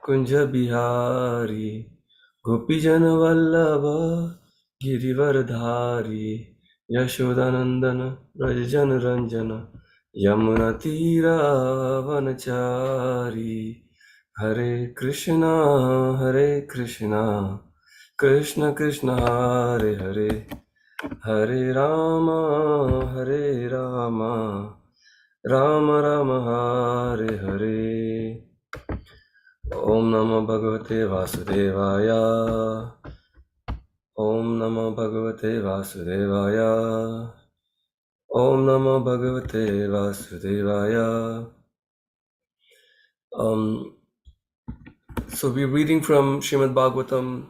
Kunja Bihari, Gopijana Vallabha, Girivardhari, Yashodanandana, Rajajana Ranjana, Yamuna Tira Vanachari, Hare Krishna, Hare Krishna, Krishna Krishna, Hare Hare, Hare Rama, Hare Rama, Rama Rama, Hare Hare. Om Namo Bhagavate Vasudevaya. Om Namo Bhagavate Vasudevaya. Om Namo Bhagavate Vasudevaya. So we're reading from Srimad Bhagavatam,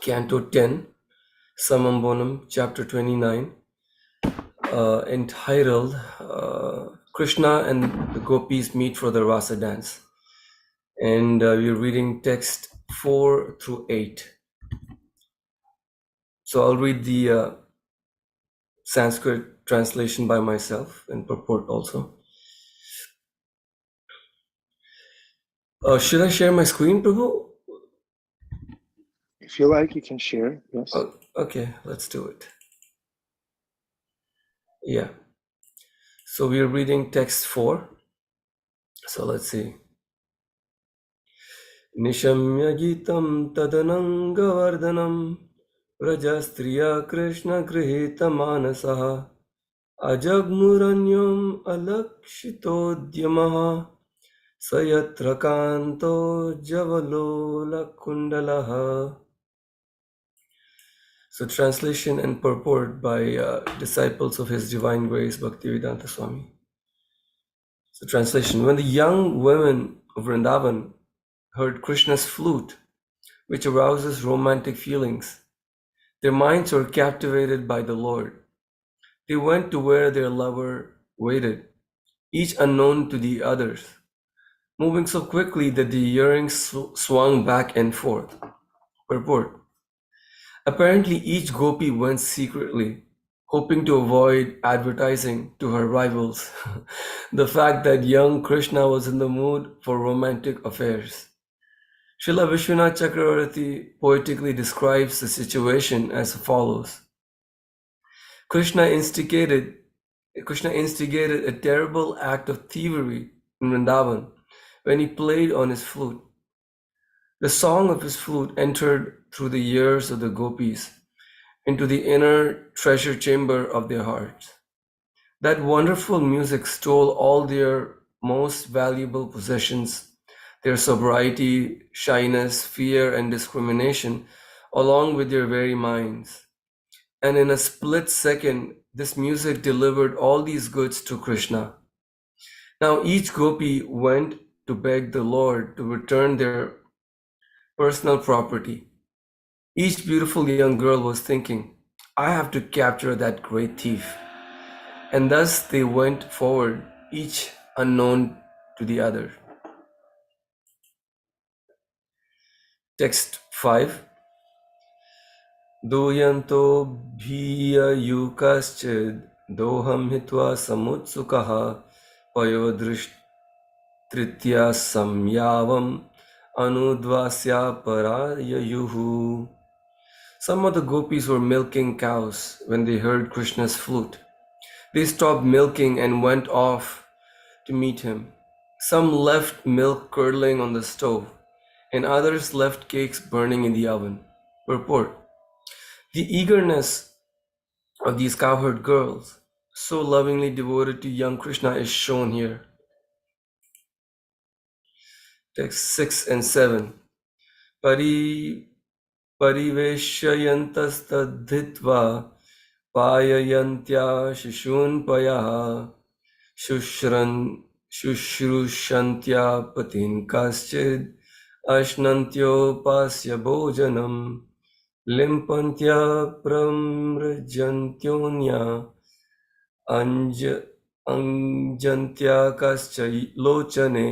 Canto 10, Samambonam, Chapter 29, entitled Krishna and the Gopis Meet for the Rasa Dance. And we're reading text 4 through 8. So I'll read the Sanskrit translation by myself and purport also. Should I share my screen, Prabhu? If you like, you can share, yes. Oh, okay, let's do it. Yeah. So we are reading text 4. So let's see. Nishamya Gitam Tadananga Vardhanam Rajastriya Krishna Grihita Manasaha Ajagmuranyam Alakshitodyamaha Sayatra Kanto Javalola Kundalaha. So translation and purport by disciples of His Divine Grace Bhaktivedanta Swami. So translation: when the young women of Vrindavan heard Krishna's flute, which arouses romantic feelings, their minds were captivated by the Lord. They went to where their lover waited, each unknown to the others, moving so quickly that the earrings swung back and forth. Purport: apparently each gopi went secretly, hoping to avoid advertising to her rivals the fact that young Krishna was in the mood for romantic affairs. Srila Vishwanath Chakravarti poetically describes the situation as follows. Krishna instigated a terrible act of thievery in Vrindavan when he played on his flute. The song of his flute entered through the ears of the gopis into the inner treasure chamber of their hearts. That wonderful music stole all their most valuable possessions, their sobriety, shyness, fear, and discrimination, along with their very minds. And in a split second, this music delivered all these goods to Krishna. Now each gopi went to beg the Lord to return their personal property. Each beautiful young girl was thinking, I have to capture that great thief. And thus they went forward, each unknown to the other. Text 5. Duyanto bhiyayukaschid doham hitva samutsukaha payodrishtritya samyavam anudvasya parayayuhu. Some of the gopis were milking cows when they heard Krishna's flute. They stopped milking and went off to meet him. Some left milk curdling on the stove, and others left cakes burning in the oven. Purport: the eagerness of these cowherd girls, so lovingly devoted to young Krishna, is shown here. Text 6 and 7. Pariveshayantastadhitva payayantya shishunpayaha shushrushyantya patin kaschid ashnantyo bhojanam limpantya pramrajantyonya anjantya kascha lochane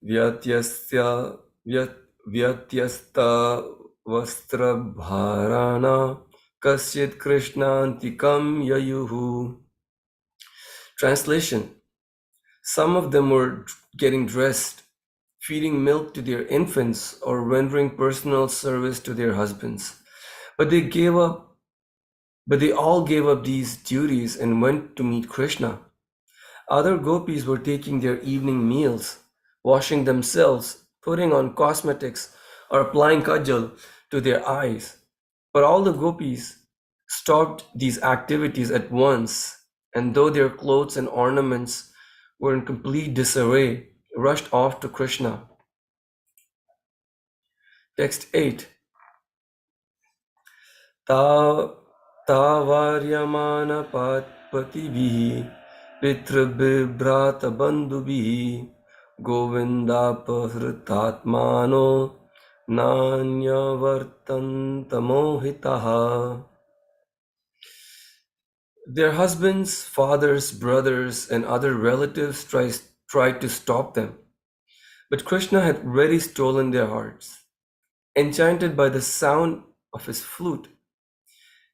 Vyatyasya Vyatyasta Vastrabharana Kasyat Krishnantikam Yayuhu. Translation: some of them were getting dressed feeding milk to their infants, or rendering personal service to their husbands. But they all gave up these duties and went to meet Krishna. Other gopis were taking their evening meals, washing themselves, putting on cosmetics, or applying kajal to their eyes. But all the gopis stopped these activities at once, and though their clothes and ornaments were in complete disarray, rushed off to Krishna. Text 8. Ta Tavaryamana patpatibihi pitrabhibrata bandhubihi govindapahritatmano nanyavartantamohitaha. Their husbands, fathers, brothers, and other relatives tried to stop them, but Krishna had already stolen their hearts. Enchanted by the sound of his flute,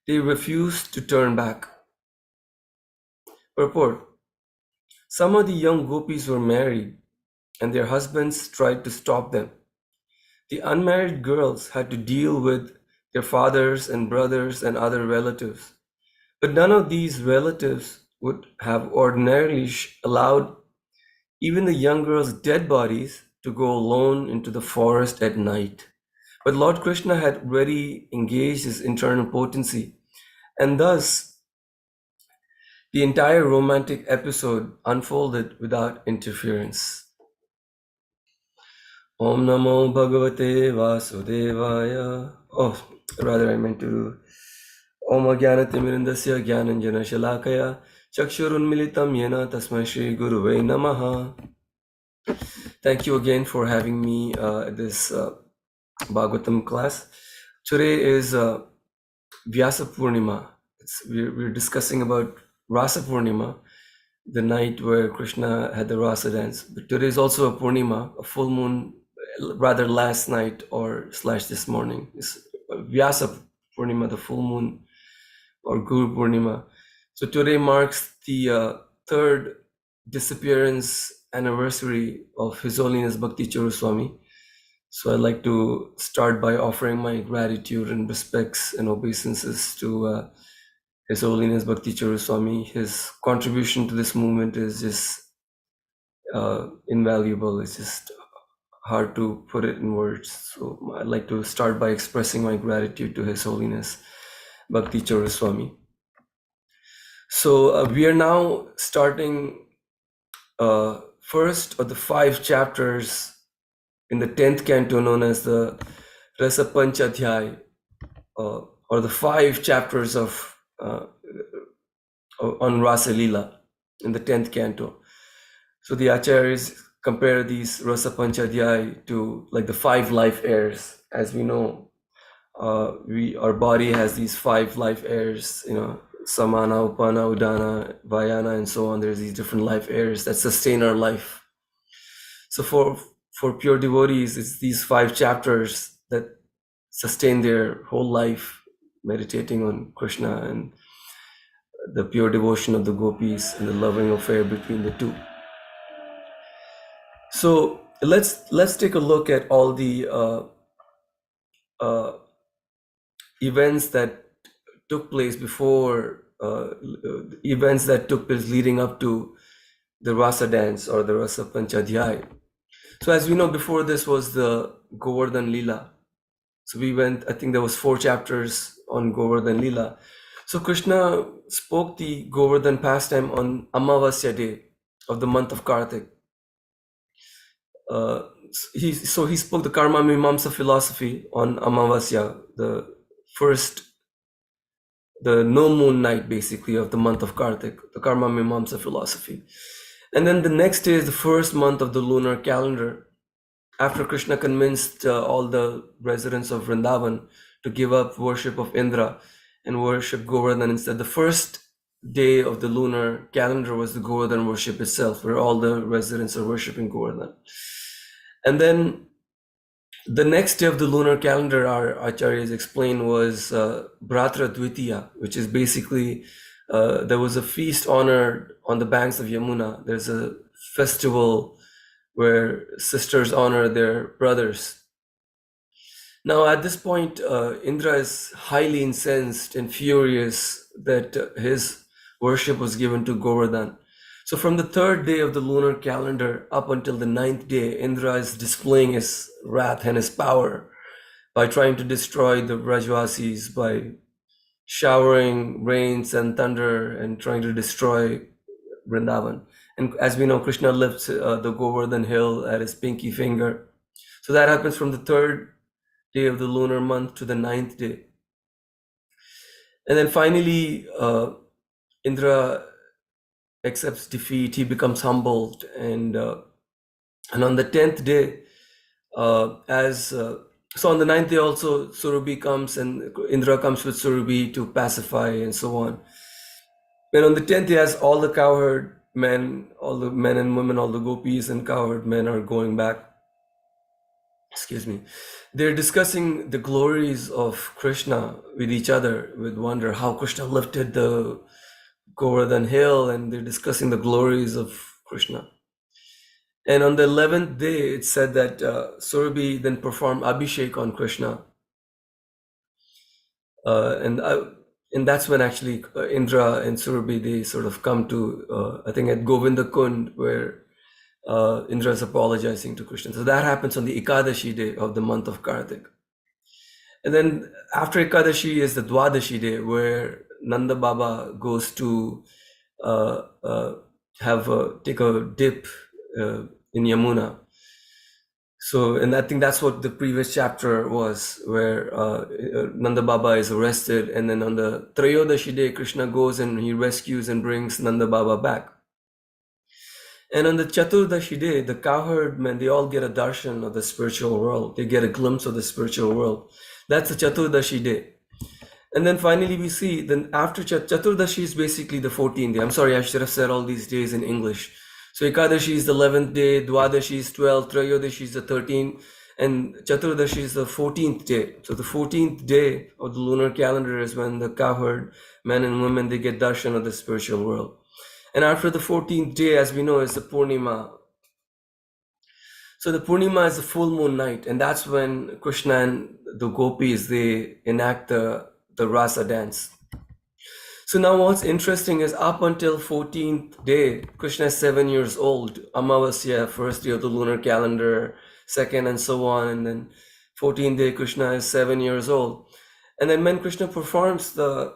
they refused to turn back. Purport. Some of the young gopis were married, and their husbands tried to stop them. The unmarried girls had to deal with their fathers and brothers and other relatives. But none of these relatives would have ordinarily allowed even the young girls' dead bodies to go alone into the forest at night. But Lord Krishna had already engaged his internal potency, and thus the entire romantic episode unfolded without interference. Om Namo Bhagavate Vasudevaya. Oh, rather I meant to Om Jnanatimindasya Jnananjana Shalakaya Chakshurunmilitam Yena Tasmai Shri Guruve Namaha. Thank you again for having me at this Bhagavatam class. Today is Vyasa Purnima. We're discussing about Rasa Purnima, the night where Krishna had the Rasa dance. But today is also a Purnima, a full moon, rather last night or / this morning. It's Vyasa Purnima, the full moon, or Guru Purnima. So today marks the third disappearance anniversary of His Holiness Bhakti Charu Swami. So I'd like to start by offering my gratitude and respects and obeisances to His Holiness Bhakti Charu Swami. His contribution to this movement is just invaluable. It's just hard to put it in words. So I'd like to start by expressing my gratitude to His Holiness Bhakti Charu Swami. So we are now starting first of the 5 chapters in the 10th canto known as the Rasa Panchadhyay, or the 5 chapters of on Rasa Leela in the 10th canto. So the acharyas compare these Rasa Panchadhyay to like the 5 life airs. As we know, our body has these 5 life airs, Samana, Upana, Udana, Vayana, and so on. There's these different life airs that sustain our life. So for pure devotees, it's these 5 chapters that sustain their whole life, meditating on Krishna and the pure devotion of the gopis and the loving affair between the two. So let's take a look at all the events that took place before, events that took place leading up to the Rasa dance or the Rasa Panchadhyay. So as we know, before this was the Govardhan Leela. So we went, I think there was 4 chapters on Govardhan Leela. So Krishna spoke the Govardhan pastime on Amavasya day of the month of Kartik. He spoke the Karma Mimamsa philosophy on Amavasya, the no moon night basically of the month of Kartik, the Karma Mimamsa philosophy. And then the next day is the first month of the lunar calendar. After Krishna convinced all the residents of Vrindavan to give up worship of Indra and worship Govardhan instead, the first day of the lunar calendar was the Govardhan worship itself, where all the residents are worshipping Govardhan. And then the next day of the lunar calendar, our acharyas explained, was Bratra Dvitiya, which is basically, there was a feast honored on the banks of Yamuna. There's a festival where sisters honor their brothers. Now, at this point, Indra is highly incensed and furious that his worship was given to Govardhan. So, from the third day of the lunar calendar up until the ninth day, Indra is displaying his wrath and his power by trying to destroy the Brajvasis, by showering rains and thunder and trying to destroy Vrindavan. And as we know, Krishna lifts the Govardhan hill at his pinky finger. So that happens from the third day of the lunar month to the ninth day. And then finally, Indra accepts defeat. He becomes humbled. And on the 10th day, so on the ninth day also, Surabhi comes and Indra comes with Surabhi to pacify and so on. And on the 10th day, as all the cowherd men, all the men and women, all the gopis and cowherd men are going back, they're discussing the glories of Krishna with each other, with wonder, how Krishna lifted the Govardhan hill, and they're discussing the glories of Krishna. And on the 11th day, it's said that Surabhi then performed Abhishek on Krishna. And that's when actually Indra and Surabhi, they sort of come to, I think at Govinda Kund, where Indra is apologizing to Krishna. So that happens on the Ekadashi day of the month of Kartik. And then after Ekadashi is the Dwadashi day, where Nanda Baba goes to take a dip in Yamuna. So, and I think that's what the previous chapter was, where Nanda Baba is arrested, and then on the Trayodashi day, Krishna goes and he rescues and brings Nanda Baba back. And on the Chaturdashi day, the cowherd men, they all get a darshan of the spiritual world. They get a glimpse of the spiritual world. That's the Chaturdashi day. And then finally we see, then after Chaturdashi is basically the 14th day. I'm sorry, I should have said all these days in English. So Ekadashi is the 11th day, Dwadashi is 12th, Trayodashi is the 13th, and Chaturdashi is the 14th day. So the 14th day of the lunar calendar is when the cowherd men and women, they get darshan of the spiritual world. And after the 14th day, as we know, is the Purnima. So the Purnima is the full moon night, and that's when Krishna and the gopis, they enact the rasa dance. So now what's interesting is up until 14th day, Krishna is 7 years old. Amavasya, first day of the lunar calendar, second and so on. And then 14th day, Krishna is 7 years old. And then when Krishna performs the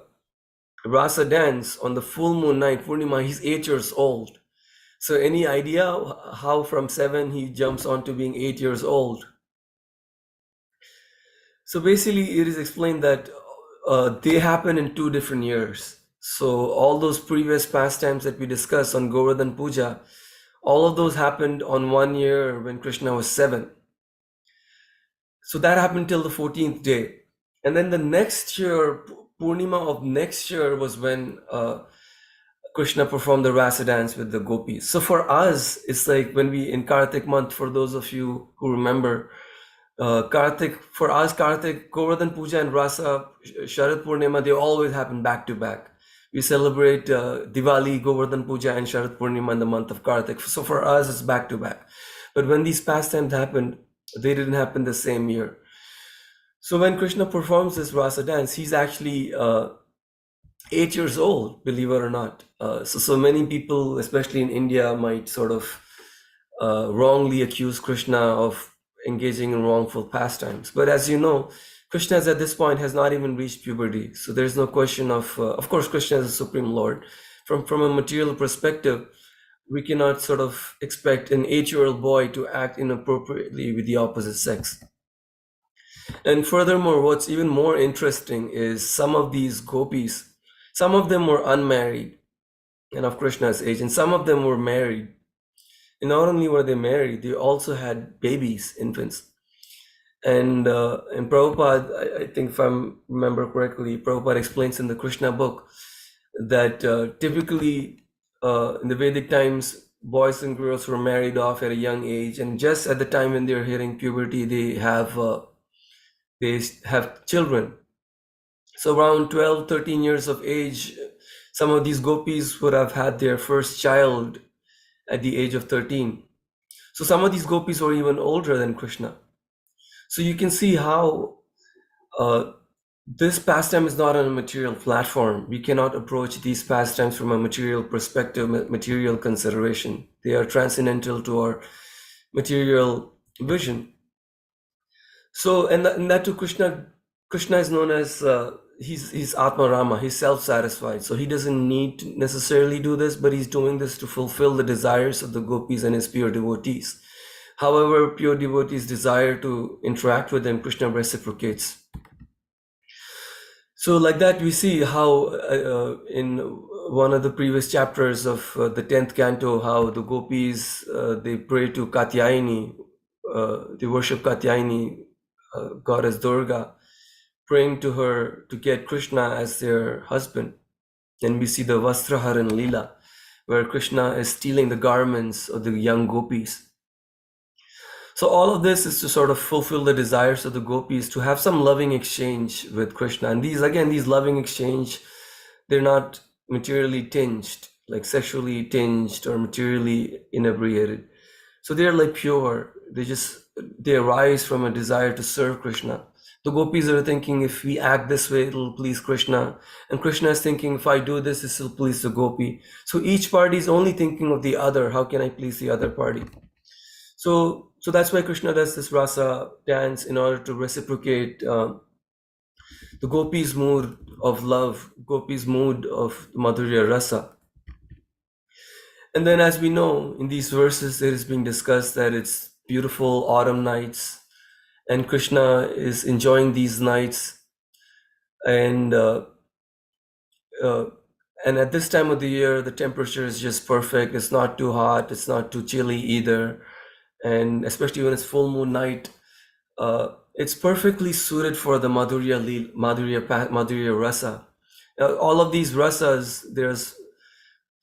rasa dance on the full moon night, Purnima, he's 8 years old. So any idea how from 7 he jumps on to being 8 years old? So basically it is explained that they happen in 2 different years. So all those previous pastimes that we discussed on Govardhan Puja, all of those happened on 1 year when Krishna was 7. So that happened till the 14th day. And then the next year, Purnima of next year was when Krishna performed the rasa dance with the gopis. So for us, it's like when we, in Kartik month, for those of you who remember, Kartik, for us, Kartik, Govardhan Puja and Rasa, Sharad Purnima, they always happen back to back. We celebrate Diwali, Govardhan Puja and Sharad Purnima in the month of Kartik. So for us, it's back to back. But when these pastimes happened, they didn't happen the same year. So when Krishna performs this rasa dance, he's actually 8 years old, believe it or not. So many people, especially in India, might sort of wrongly accuse Krishna of engaging in wrongful pastimes. But as you know, Krishna at this point has not even reached puberty. So there's no question of course, Krishna is the Supreme Lord. From a material perspective, we cannot sort of expect an 8-year-old boy to act inappropriately with the opposite sex. And furthermore, what's even more interesting is some of these gopis, some of them were unmarried and of Krishna's age, and some of them were married. And not only were they married, they also had babies, infants. And Prabhupada, I think if I remember correctly, Prabhupada explains in the Krishna book that typically in the Vedic times, boys and girls were married off at a young age, and just at the time when they're hitting puberty, they have children. So around 12, 13 years of age, some of these gopis would have had their first child at the age of 13. So some of these gopis were even older than Krishna. So you can see how this pastime is not on a material platform. We cannot approach these pastimes from a material perspective, material consideration. They are transcendental to our material vision. So, and that to Krishna, Krishna is known as he's Atma Rama. He's self-satisfied, so he doesn't need to necessarily do this, but he's doing this to fulfill the desires of the gopis and his pure devotees. However, pure devotees desire to interact with him, Krishna reciprocates. So, like that, we see how in one of the previous chapters of the 10th canto, how the gopis they pray to Katyayani, they worship Katyayani, goddess Durga, praying to her to get Krishna as their husband. Then we see the Vastraharan Leela, where Krishna is stealing the garments of the young gopis. So all of this is to sort of fulfill the desires of the gopis, to have some loving exchange with Krishna. And these loving exchange, they're not materially tinged, like sexually tinged or materially inebriated. So they're like pure. They arise from a desire to serve Krishna. The gopis are thinking, if we act this way, it'll please Krishna. And Krishna is thinking, if I do this, this will please the gopi. So each party is only thinking of the other. How can I please the other party? So that's why Krishna does this rasa dance, in order to reciprocate the gopis' mood of love, gopis' mood of Madhurya rasa. And then, as we know, in these verses, it is being discussed that it's beautiful autumn nights, and Krishna is enjoying these nights. And at this time of the year, the temperature is just perfect. It's not too hot. It's not too chilly either. And especially when it's full moon night, it's perfectly suited for the Madhurya rasa. All of these rasas, there's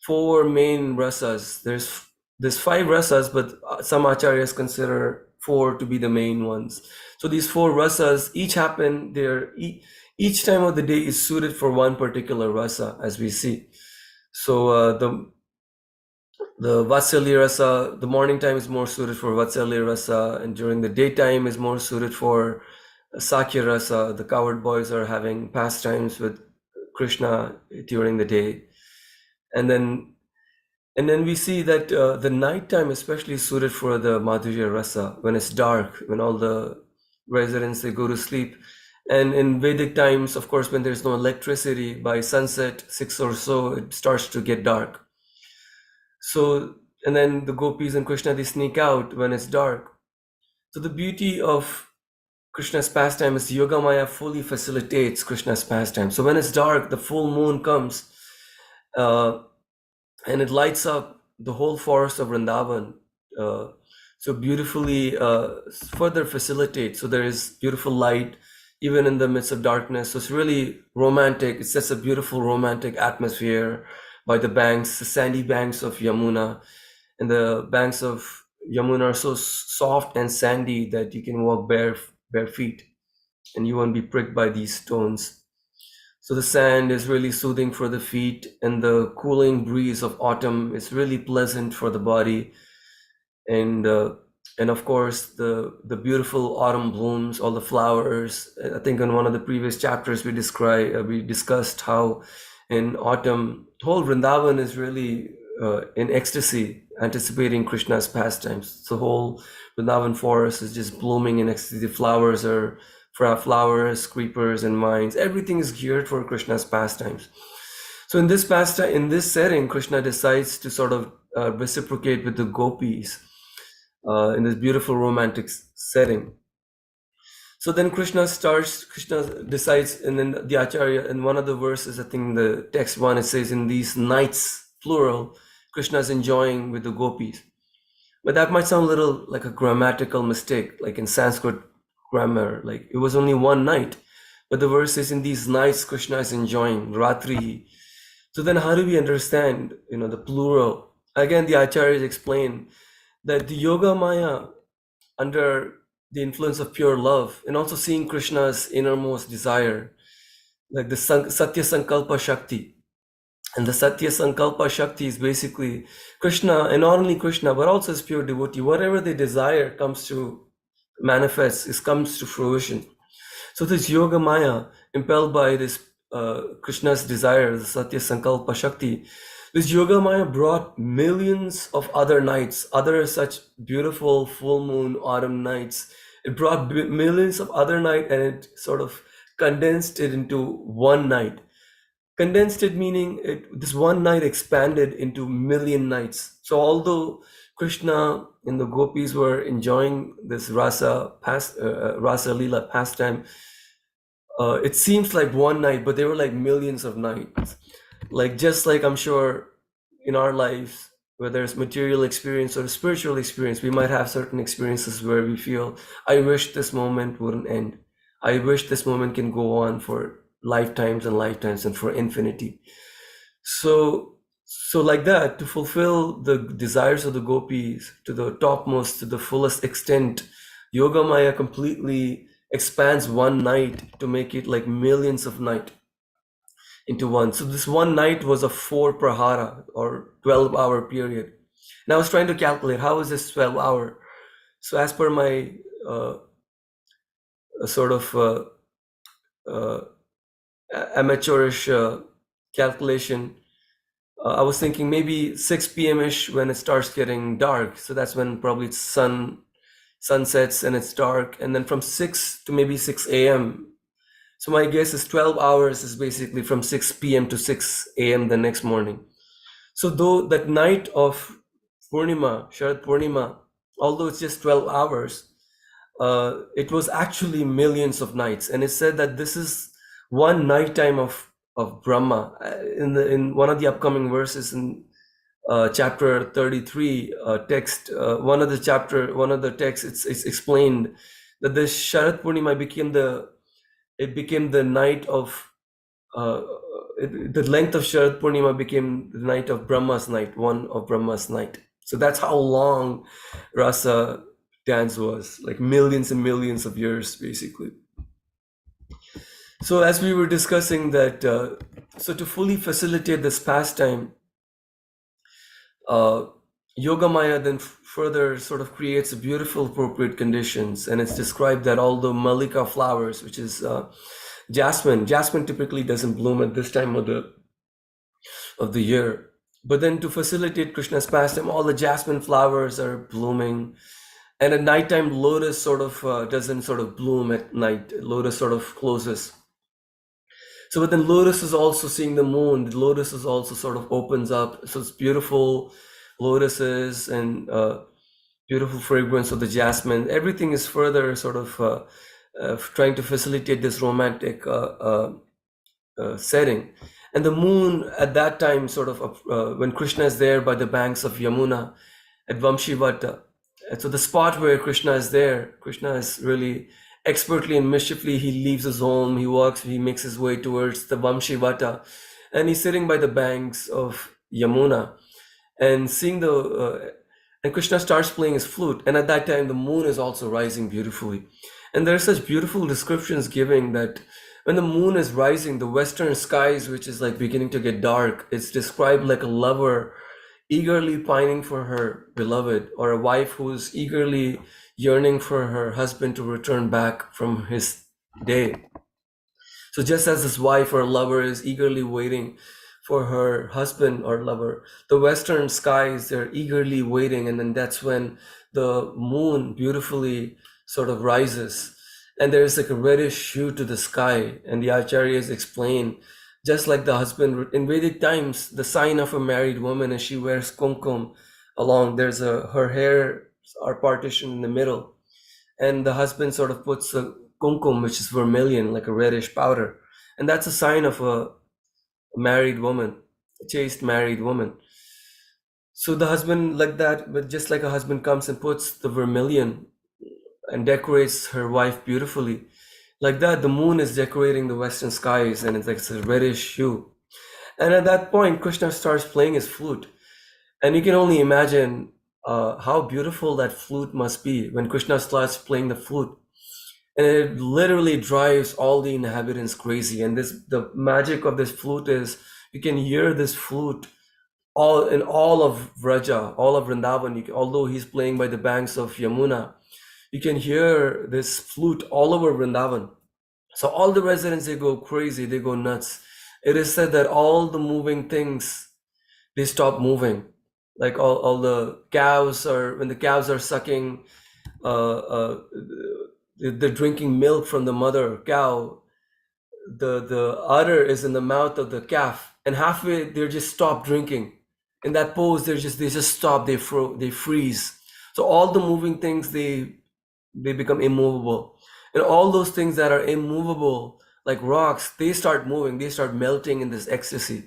4 main rasas. There's 5 rasas, but some acharyas consider 4 to be the main ones. So these 4 rasas each happen there. Each time of the day is suited for one particular rasa, as we see. So the Vatsalya rasa, the morning time is more suited for Vatsalya rasa, and during the daytime is more suited for Sakya rasa. The cowherd boys are having pastimes with Krishna during the day. And then we see that the nighttime especially is suited for the Madhurya rasa, when it's dark, when all the residents, they go to sleep. And in Vedic times, of course, when there's no electricity, by sunset, 6 or so, it starts to get dark. So, and then the gopis and Krishna, they sneak out when it's dark. So the beauty of Krishna's pastime is Yoga Maya fully facilitates Krishna's pastime. So when it's dark, the full moon comes and it lights up the whole forest of Vrindavan. So beautifully further facilitates. So there is beautiful light even in the midst of darkness. So it's really romantic. It sets a beautiful romantic atmosphere by the banks, the sandy banks of Yamuna. And the banks of Yamuna are so soft and sandy that you can walk bare feet and you won't be pricked by these stones. So the sand is really soothing for the feet, and the cooling breeze of autumn is really pleasant for the body. And of course, the beautiful autumn blooms, all the flowers. I think in one of the previous chapters we discussed how in autumn, whole Vrindavan is really in ecstasy, anticipating Krishna's pastimes. The whole Vrindavan forest is just blooming in ecstasy. The flowers are flowers, creepers, and vines. Everything is geared for Krishna's pastimes. So in this setting, Krishna decides to sort of reciprocate with the gopis in this beautiful romantic setting. So then Krishna decides, and then the Acharya, in one of the verses, I think the text one, it says, in these nights, plural, Krishna is enjoying with the gopis. But that might sound a little like a grammatical mistake, like in Sanskrit grammar, like it was only one night. But the verse says, in these nights, Krishna is enjoying, Ratri. So then how do we understand, the plural? Again, the Acharyas explain that the Yoga Maya, under the influence of pure love, and also seeing Krishna's innermost desire, like the Satya Sankalpa Shakti, And the Satya Sankalpa Shakti is basically Krishna, and not only Krishna, but also his pure devotee. Whatever they desire comes to manifest, it comes to fruition. So this Yoga Maya, impelled by this Krishna's desire, the Satya Sankalpa Shakti, this Yoga Maya brought millions of other nights, other such beautiful full moon autumn nights. It brought millions of other nights, and it sort of condensed it into one night. Condensed it meaning this one night expanded into million nights. So although Krishna and the gopis were enjoying this rasa lila pastime, it seems like one night, but they were like millions of nights. Like just like I'm sure in our lives, whether it's material experience or spiritual experience, we might have certain experiences where we feel, I wish this moment wouldn't end. I wish this moment can go on for lifetimes and lifetimes and for infinity. So like that, to fulfill the desires of the gopis to the topmost, to the fullest extent, Yoga Maya completely expands one night to make it like millions of night into one. So this one night was a 4 prahara or 12-hour period. And I was trying to calculate how is this 12-hour. So as per my sort of amateurish calculation, I was thinking maybe 6 p.m.-ish when it starts getting dark. So that's when probably it's sun sets and it's dark. And then from 6 to maybe 6 a.m. So my guess is 12 hours is basically from 6 p.m. to 6 a.m. the next morning. So though that night of Purnima, Sharad Purnima, although it's just 12 hours, it was actually millions of nights. And it said that this is one nighttime of Brahma. In one of the upcoming verses in chapter 33 text, one of the texts, it's explained that this Sharad Purnima became the night of the length of Sharad Purnima became the night of Brahma's night, one of Brahma's night. So that's how long Rasa dance was, like millions and millions of years, basically. So as we were discussing that, so to fully facilitate this pastime, Yoga Maya then further sort of creates a beautiful appropriate conditions, and it's described that all the Malika flowers, which is jasmine typically doesn't bloom at this time of the year, but then to facilitate Krishna's pastime, all the jasmine flowers are blooming, and at nighttime lotus sort of doesn't sort of bloom at night. Lotus sort of closes. So but then lotus is also seeing the moon. The lotus is also sort of opens up. So it's beautiful lotuses and beautiful fragrance of the jasmine. Everything is further sort of trying to facilitate this romantic setting. And the moon at that time sort of when Krishna is there by the banks of Yamuna at Vamshivata. And so the spot where Krishna is there, Krishna is really expertly and mischiefully, he leaves his home, he makes his way towards the Vamshivata, and he's sitting by the banks of Yamuna and seeing and Krishna starts playing his flute, and at that time the moon is also rising beautifully. And there are such beautiful descriptions giving that when the moon is rising, the western skies, which is like beginning to get dark, it's described like a lover eagerly pining for her beloved, or a wife who's eagerly yearning for her husband to return back from his day. So just as this wife or lover is eagerly waiting for her husband or lover, the western skies, they're eagerly waiting, and then that's when the moon beautifully sort of rises, and there's like a reddish hue to the sky. And the acharyas explain, just like the husband in Vedic times, the sign of a married woman is she wears kumkum along. Her hair are partitioned in the middle, and the husband sort of puts a kumkum, which is vermilion, like a reddish powder, and that's a sign of a married woman, a chaste married woman. So the husband, like that, but just like a husband comes and puts the vermilion and decorates her wife beautifully, like that the moon is decorating the western skies, and it's like a reddish hue. And at that point Krishna starts playing his flute, and you can only imagine how beautiful that flute must be when Krishna starts playing the flute, and it literally drives all the inhabitants crazy. And the magic of this flute is You can hear this flute all of Vraja, all of Vrindavan. Although he's playing by the banks of Yamuna, you can hear this flute all over Vrindavan. So all the residents, they go crazy, they go nuts. It is said that all the moving things, they stop moving. Like all the cows are, when the cows are sucking, they're drinking milk from the mother cow. The udder is in the mouth of the calf, and halfway they just stop drinking. In that pose, they just stop. They freeze. So all the moving things, they become immovable, and all those things that are immovable like rocks, they start moving. They start melting in this ecstasy.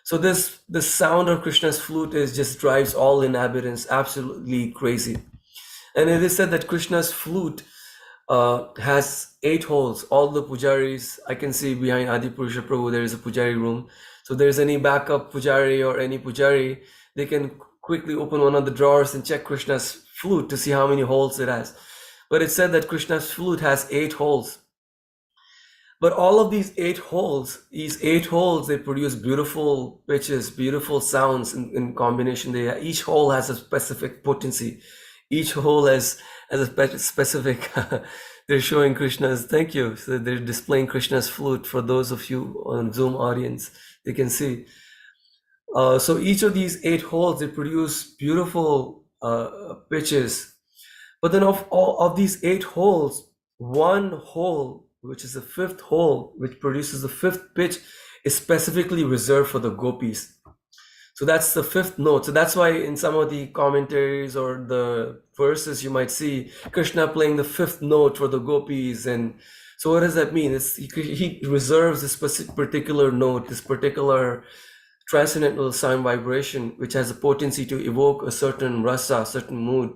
So the sound of Krishna's flute is just drives all inhabitants absolutely crazy. And it is said that Krishna's flute has 8 holes. All the pujaris, I can see behind Adi Purusha Prabhu, there is a pujari room. So there's any backup pujari or any pujari, they can quickly open one of the drawers and check Krishna's flute to see how many holes it has. But it's said that Krishna's flute has 8 holes. But all of these 8 holes, they produce beautiful pitches, beautiful sounds in combination. Each hole has a specific potency. Each hole has a specific, they're showing Krishna's, thank you. So they're displaying Krishna's flute for those of you on Zoom audience, they can see. So each of these 8 holes, they produce beautiful pitches. But then of all of these 8 holes, one hole, which is the 5th hole, which produces the 5th pitch, is specifically reserved for the gopis. So that's the 5th note. So that's why in some of the commentaries or the verses you might see Krishna playing the 5th note for the gopis. And so what does that mean? He reserves this particular note, this particular transcendental sound vibration, which has a potency to evoke a certain rasa, certain mood.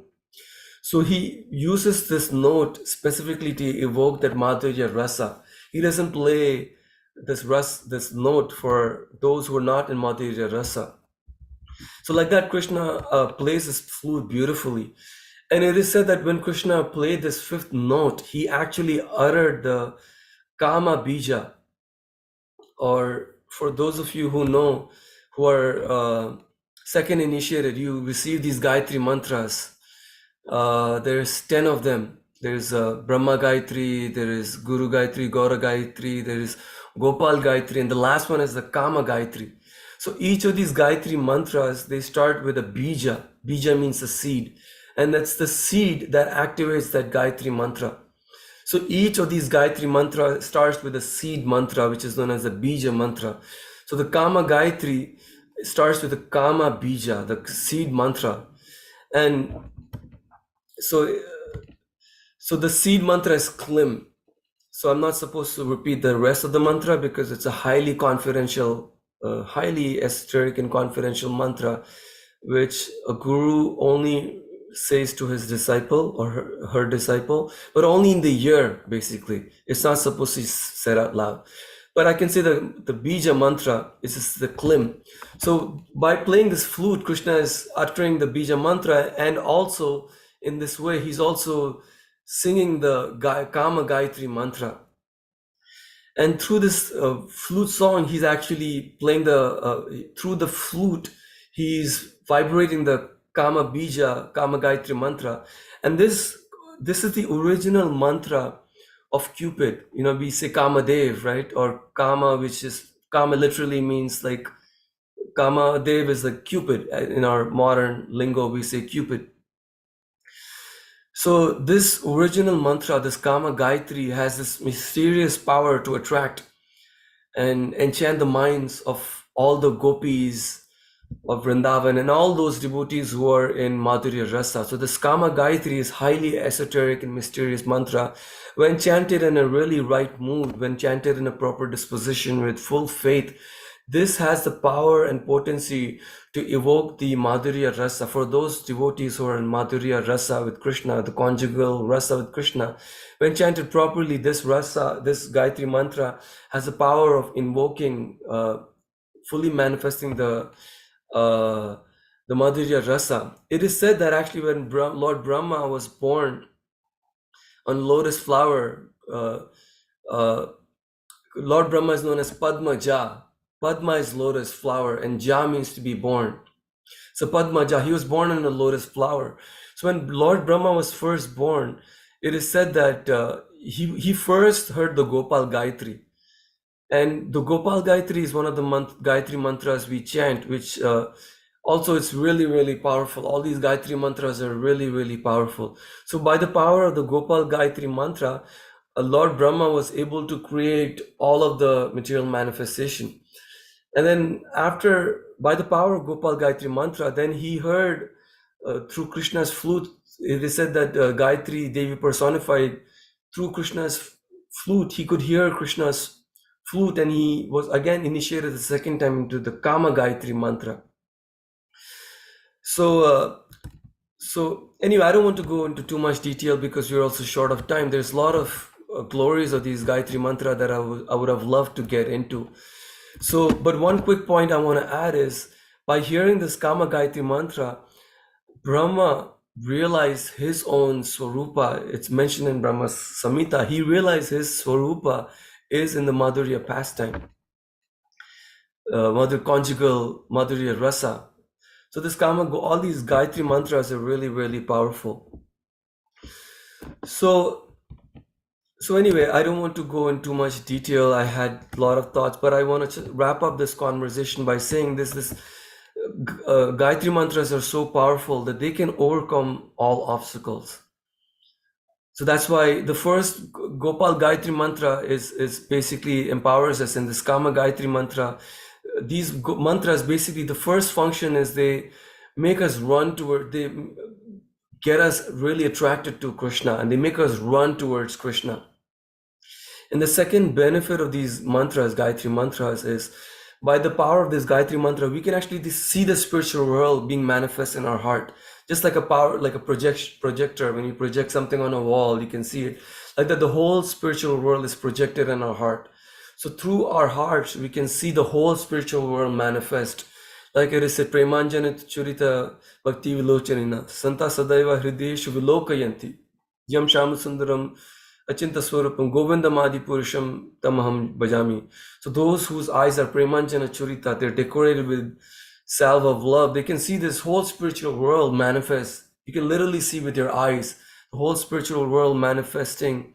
So he uses this note specifically to evoke that Madhurya rasa. He doesn't play this note for those who are not in Madhurya rasa. So like that, Krishna plays his flute beautifully. And it is said that when Krishna played this 5th note, he actually uttered the Kama Bija. Or for those of you who know, who are second initiated, you receive these Gayatri mantras. There's 10 of them. There's Brahma Gayatri, there is Guru Gayatri, Gaura Gayatri, there is Gopal Gayatri, and the last one is the Kama Gayatri. So each of these Gayatri mantras, they start with a bija. Bija means a seed. And that's the seed that activates that Gayatri mantra. So each of these Gayatri mantra starts with a seed mantra, which is known as the bija mantra. So the Kama Gayatri starts with the Kama bija, the seed mantra. And so the seed mantra is Klim. So I'm not supposed to repeat the rest of the mantra because it's a highly confidential, highly esoteric and confidential mantra, which a guru only says to his disciple or her disciple, but only in the ear, basically. It's not supposed to be said out loud. But I can say the bija mantra is the Klim. So by playing this flute, Krishna is uttering the bija mantra, and also in this way, he's also singing the Kama Gayatri mantra. And through this flute song, he's actually playing through the flute, he's vibrating the Kama Bija, Kama Gayatri mantra. And this is the original mantra of Cupid. You know, we say Kama Dev, right? Or Kama, which is, Kama literally means like, Kama Dev is like Cupid. In our modern lingo, we say Cupid. So this original mantra, this Kama Gayatri, has this mysterious power to attract and enchant the minds of all the gopis of Vrindavan and all those devotees who are in Madhurya Rasa. So this Kama Gayatri is highly esoteric and mysterious mantra. When chanted in a really right mood, when chanted in a proper disposition with full faith, this has the power and potency to evoke the Madhurya Rasa. For those devotees who are in Madhurya Rasa with Krishna, the conjugal Rasa with Krishna, when chanted properly, this Rasa, this Gayatri mantra has the power of invoking, fully manifesting the Madhurya Rasa. It is said that actually when Lord Brahma was born on lotus flower, Lord Brahma is known as Padmaja. Padma is lotus flower, and Ja means to be born. So Padma Ja, he was born in a lotus flower. So when Lord Brahma was first born, it is said that he first heard the Gopal Gayatri. And the Gopal Gayatri is one of the Gayatri mantras we chant, which also it's really, really powerful. All these Gayatri mantras are really, really powerful. So by the power of the Gopal Gayatri mantra, Lord Brahma was able to create all of the material manifestation. And then after, by the power of Gopal Gayatri mantra, then he heard through Krishna's flute, it is said that Gayatri Devi personified through Krishna's flute, he could hear Krishna's flute, and he was again initiated the second time into the Kama Gayatri mantra. So anyway, I don't want to go into too much detail because we're also short of time. There's a lot of glories of these Gayatri mantra that I would have loved to get into. So, but one quick point I want to add is, by hearing this Kama Gayatri mantra, Brahma realized his own Swarupa. It's mentioned in Brahma's Samhita. He realized his Swarupa is in the Madhurya pastime, conjugal Madhurya rasa. So this all these Gayatri mantras are really, really powerful. So anyway, I don't want to go in too much detail. I had a lot of thoughts, but I want to wrap up this conversation by saying this Gayatri mantras are so powerful that they can overcome all obstacles. So that's why the first Gopal Gayatri mantra is basically empowers us in this Kama Gayatri mantra. These mantras, basically the first function is they make us run toward, they get us really attracted to Krishna, and they make us run towards Krishna. And the second benefit of these mantras, Gayatri mantras, is by the power of this Gayatri mantra, we can actually see the spiritual world being manifest in our heart. Just like a power, like a projector, when you project something on a wall, you can see it. Like that, the whole spiritual world is projected in our heart. So through our hearts, we can see the whole spiritual world manifest. Like it is said, Premanjanit Churita Bhakti Vilochanina, Santa Sadaiva Hrideshu Vilokayanti, Yam Shamasundaram Achinta Swarupam Govindamadi Purusham Tamaham Bhajami. So those whose eyes are Premanjana Churita, they're decorated with salve of love, they can see this whole spiritual world manifest. You can literally see with your eyes the whole spiritual world manifesting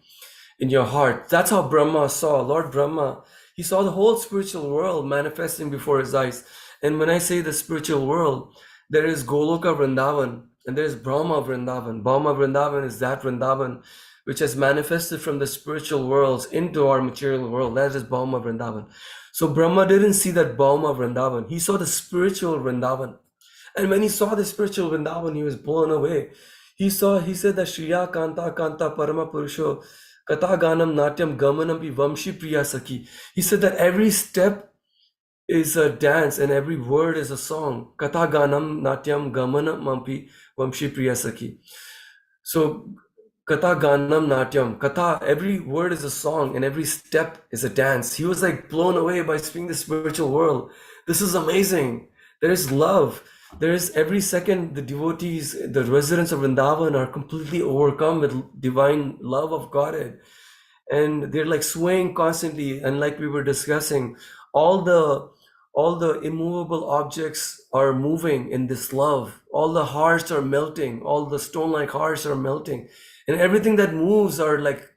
in your heart. That's how Brahma saw. Lord Brahma, he saw the whole spiritual world manifesting before his eyes. And when I say the spiritual world, there is Goloka Vrindavan and there is Brahma Vrindavan. Brahma Vrindavan is that Vrindavan which has manifested from the spiritual worlds into our material world. That is Brahma Vrindavan. So Brahma didn't see that Brahma Vrindavan. He saw the spiritual Vrindavan. And when he saw the spiritual Vrindavan, he was blown away. He said that Shriya Kanta Kanta Parama Purusho Katha Ganam Natyam Gamanam Pi Vamshi Priya Saki. He said that every step is a dance and every word is a song. Katha Ganam Natyam Gamanam Pi Vamshi Priya Saki. So Katha Ganam Natyam. Katha, every word is a song and every step is a dance. He was like blown away by seeing the spiritual world. This is amazing. There is love. There is every second the devotees, the residents of Vrindavan are completely overcome with divine love of Godhead. And they're like swaying constantly. And like we were discussing, all the immovable objects are moving in this love. All the hearts are melting. All the stone-like hearts are melting. And everything that moves are like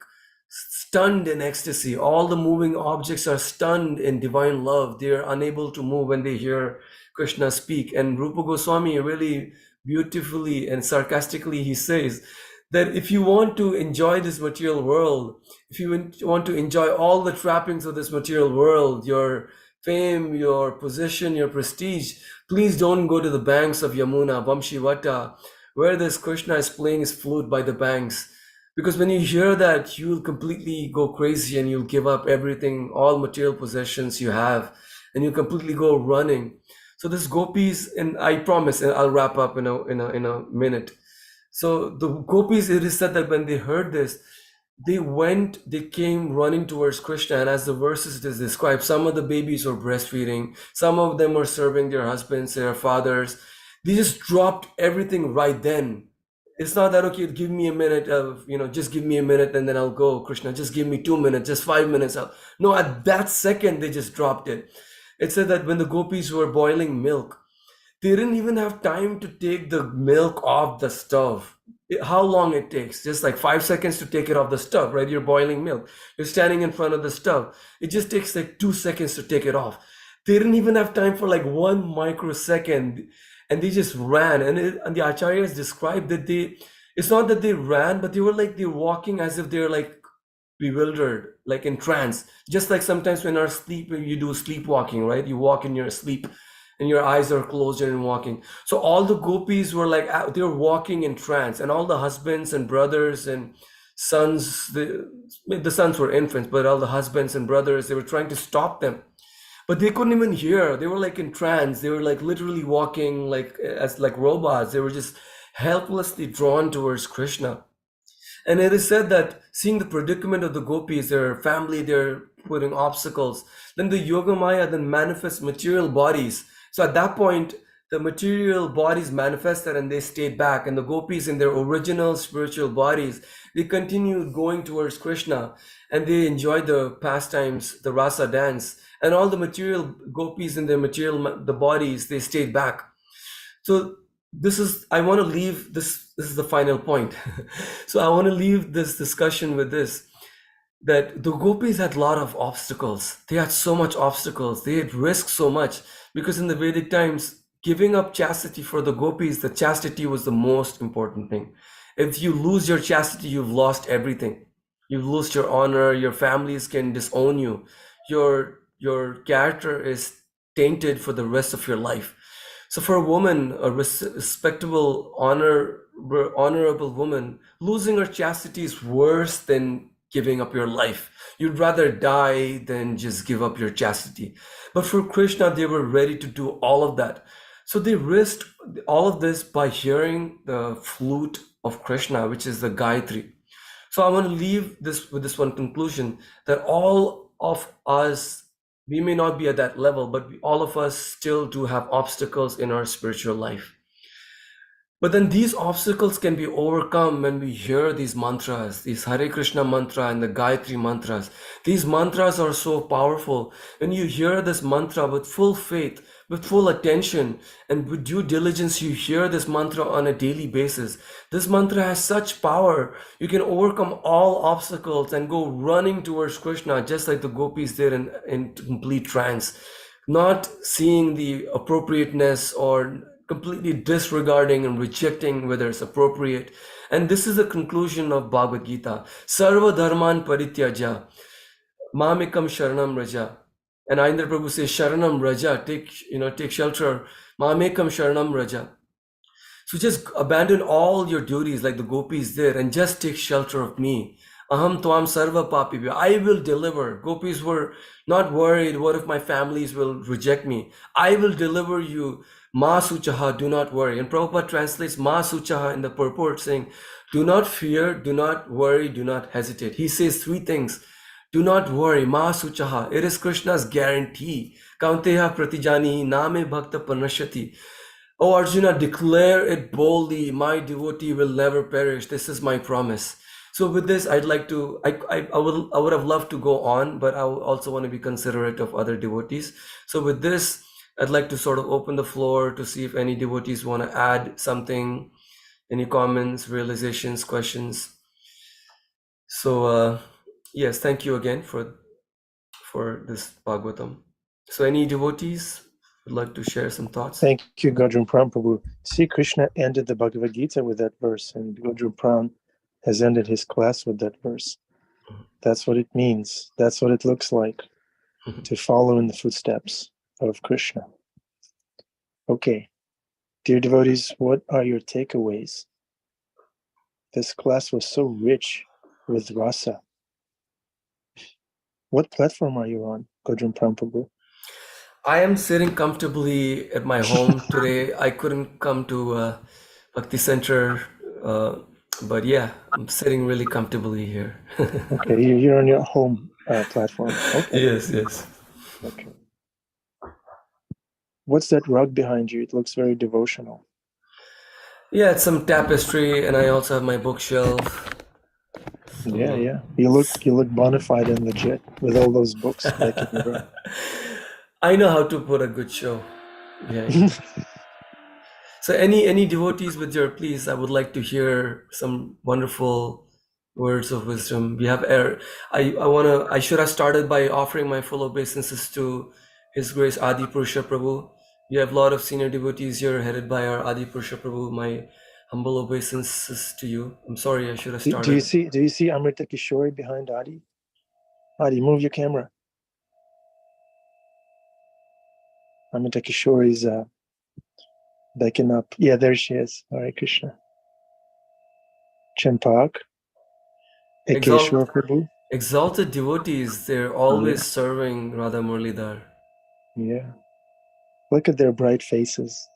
stunned in ecstasy. All the moving objects are stunned in divine love. They are unable to move when they hear Krishna speak. And Rupa Goswami really beautifully and sarcastically, he says that if you want to enjoy this material world, if you want to enjoy all the trappings of this material world, your fame, your position, your prestige, please don't go to the banks of Yamuna, Vamshivata, where this Krishna is playing his flute by the banks. Because when you hear that, you'll completely go crazy and you'll give up everything, all material possessions you have, and you'll completely go running. So this gopis, and I promise, and I'll wrap up in a minute. So the gopis, it is said that when they heard this, they came running towards Krishna, and as the verses describe, some of the babies were breastfeeding, some of them were serving their husbands, their fathers. They just dropped everything right then. It's not that, okay, give me a minute of, just give me a minute and then I'll go, Krishna, just give me 2 minutes, just 5 minutes. No, at that second, they just dropped it. It said that when the gopis were boiling milk, they didn't even have time to take the milk off the stove. How long it takes? Just like 5 seconds to take it off the stove, right? You're boiling milk. You're standing in front of the stove. It just takes like 2 seconds to take it off. They didn't even have time for like 1 microsecond, and they just ran. And the acharyas described that it's not that they ran, but they're walking as if they're like bewildered, like in trance. Just like sometimes when our sleep, you do sleepwalking, right? You walk in your sleep and your eyes are closed and walking. So all the gopis were like, they were walking in trance, and all the husbands and brothers and sons, the sons were infants, but all the husbands and brothers, they were trying to stop them. But they couldn't even hear. They were like in trance. They were like literally walking like as like robots. They were just helplessly drawn towards Krishna. And it is said that seeing the predicament of the gopis, their family, they're putting obstacles. Then the Yogamaya then manifests material bodies. So at that point, the material bodies manifested and they stayed back. And the gopis in their original spiritual bodies, they continued going towards Krishna. And they enjoyed the pastimes, the rasa dance. And all the material gopis in their the bodies, they stayed back. So I want to leave this is the final point. So I want to leave this discussion with this, that the gopis had a lot of obstacles. They had so much obstacles. They had risked so much, because in the Vedic times, giving up chastity for the gopis, the chastity was the most important thing. If you lose your chastity, you've lost everything. You've lost your honor. Your families can disown you. Your character is tainted for the rest of your life. So for a woman, a respectable, honorable woman, losing her chastity is worse than giving up your life. You'd rather die than just give up your chastity. But for Krishna, they were ready to do all of that. So they risked all of this by hearing the flute of Krishna, which is the Gayatri. So I want to leave this with this one conclusion, that all of us, we may not be at that level, but all of us still do have obstacles in our spiritual life. But then these obstacles can be overcome when we hear these mantras, these Hare Krishna mantra and the Gayatri mantras. These mantras are so powerful. When you hear this mantra with full faith, with full attention, and with due diligence, you hear this mantra on a daily basis. This mantra has such power. You can overcome all obstacles and go running towards Krishna, just like the gopis did in complete trance, not seeing the appropriateness or completely disregarding and rejecting whether it's appropriate. And this is the conclusion of Bhagavad Gita. Sarva dharman parityaja, mamekam sharanam raja. And Ayendra Prabhu says, Sharanam Raja, take shelter. Mamekam Sharanam Raja. So just abandon all your duties like the gopis did and just take shelter of me. Aham Tvam Sarva Papibhyo. I will deliver. Gopis were not worried, what if my families will reject me? I will deliver you. Ma Suchaha, do not worry. And Prabhupada translates Ma Suchaha in the purport saying, do not fear, do not worry, do not hesitate. He says three things. Do not worry, Ma Suchaha. It is Krishna's guarantee. Kaunteha Pratijani Name Bhakta Panashyati. Oh Arjuna, declare it boldly. My devotee will never perish. This is my promise. So with this, I'd like to, I would have loved to go on, but I also want to be considerate of other devotees. So with this, I'd like to sort of open the floor to see if any devotees want to add something, any comments, realizations, questions. So yes, thank you again for this Bhagavatam. So any devotees would like to share some thoughts? Thank you, Godruma Prabhu. See, Krishna ended the Bhagavad Gita with that verse, and Godruma Prabhu has ended his class with that verse. That's what it means. That's what it looks like to follow in the footsteps of Krishna. Okay, dear devotees, what are your takeaways? This class was so rich with rasa. What platform are you on, Godruma Prabhu? I am sitting comfortably at my home today. I couldn't come to Bhakti Center, but yeah, I'm sitting really comfortably here. Okay, you're on your home platform. Okay. Yes. Okay. What's that rug behind you? It looks very devotional. Yeah, it's some tapestry, and I also have my bookshelf. So, yeah. You look bona fide and legit with all those books back in the room. I know how to put a good show. Yeah. So any devotees with your please, I would like to hear some wonderful words of wisdom. We have I should have started by offering my full obeisances to His Grace Adi Purusha Prabhu. We have a lot of senior devotees here headed by our Adi Purusha Prabhu. My humble obeisances to you. I'm sorry I should have Do you started. see Amrita Kishori behind Adi? Adi, move your camera. Amrita Kishori is backing up. Yeah, there she is. Hare Krishna. Champak, Ekeshwar Prabhu. Exalted devotees, they're always serving Radha Murlidhar. Yeah. Look at their bright faces.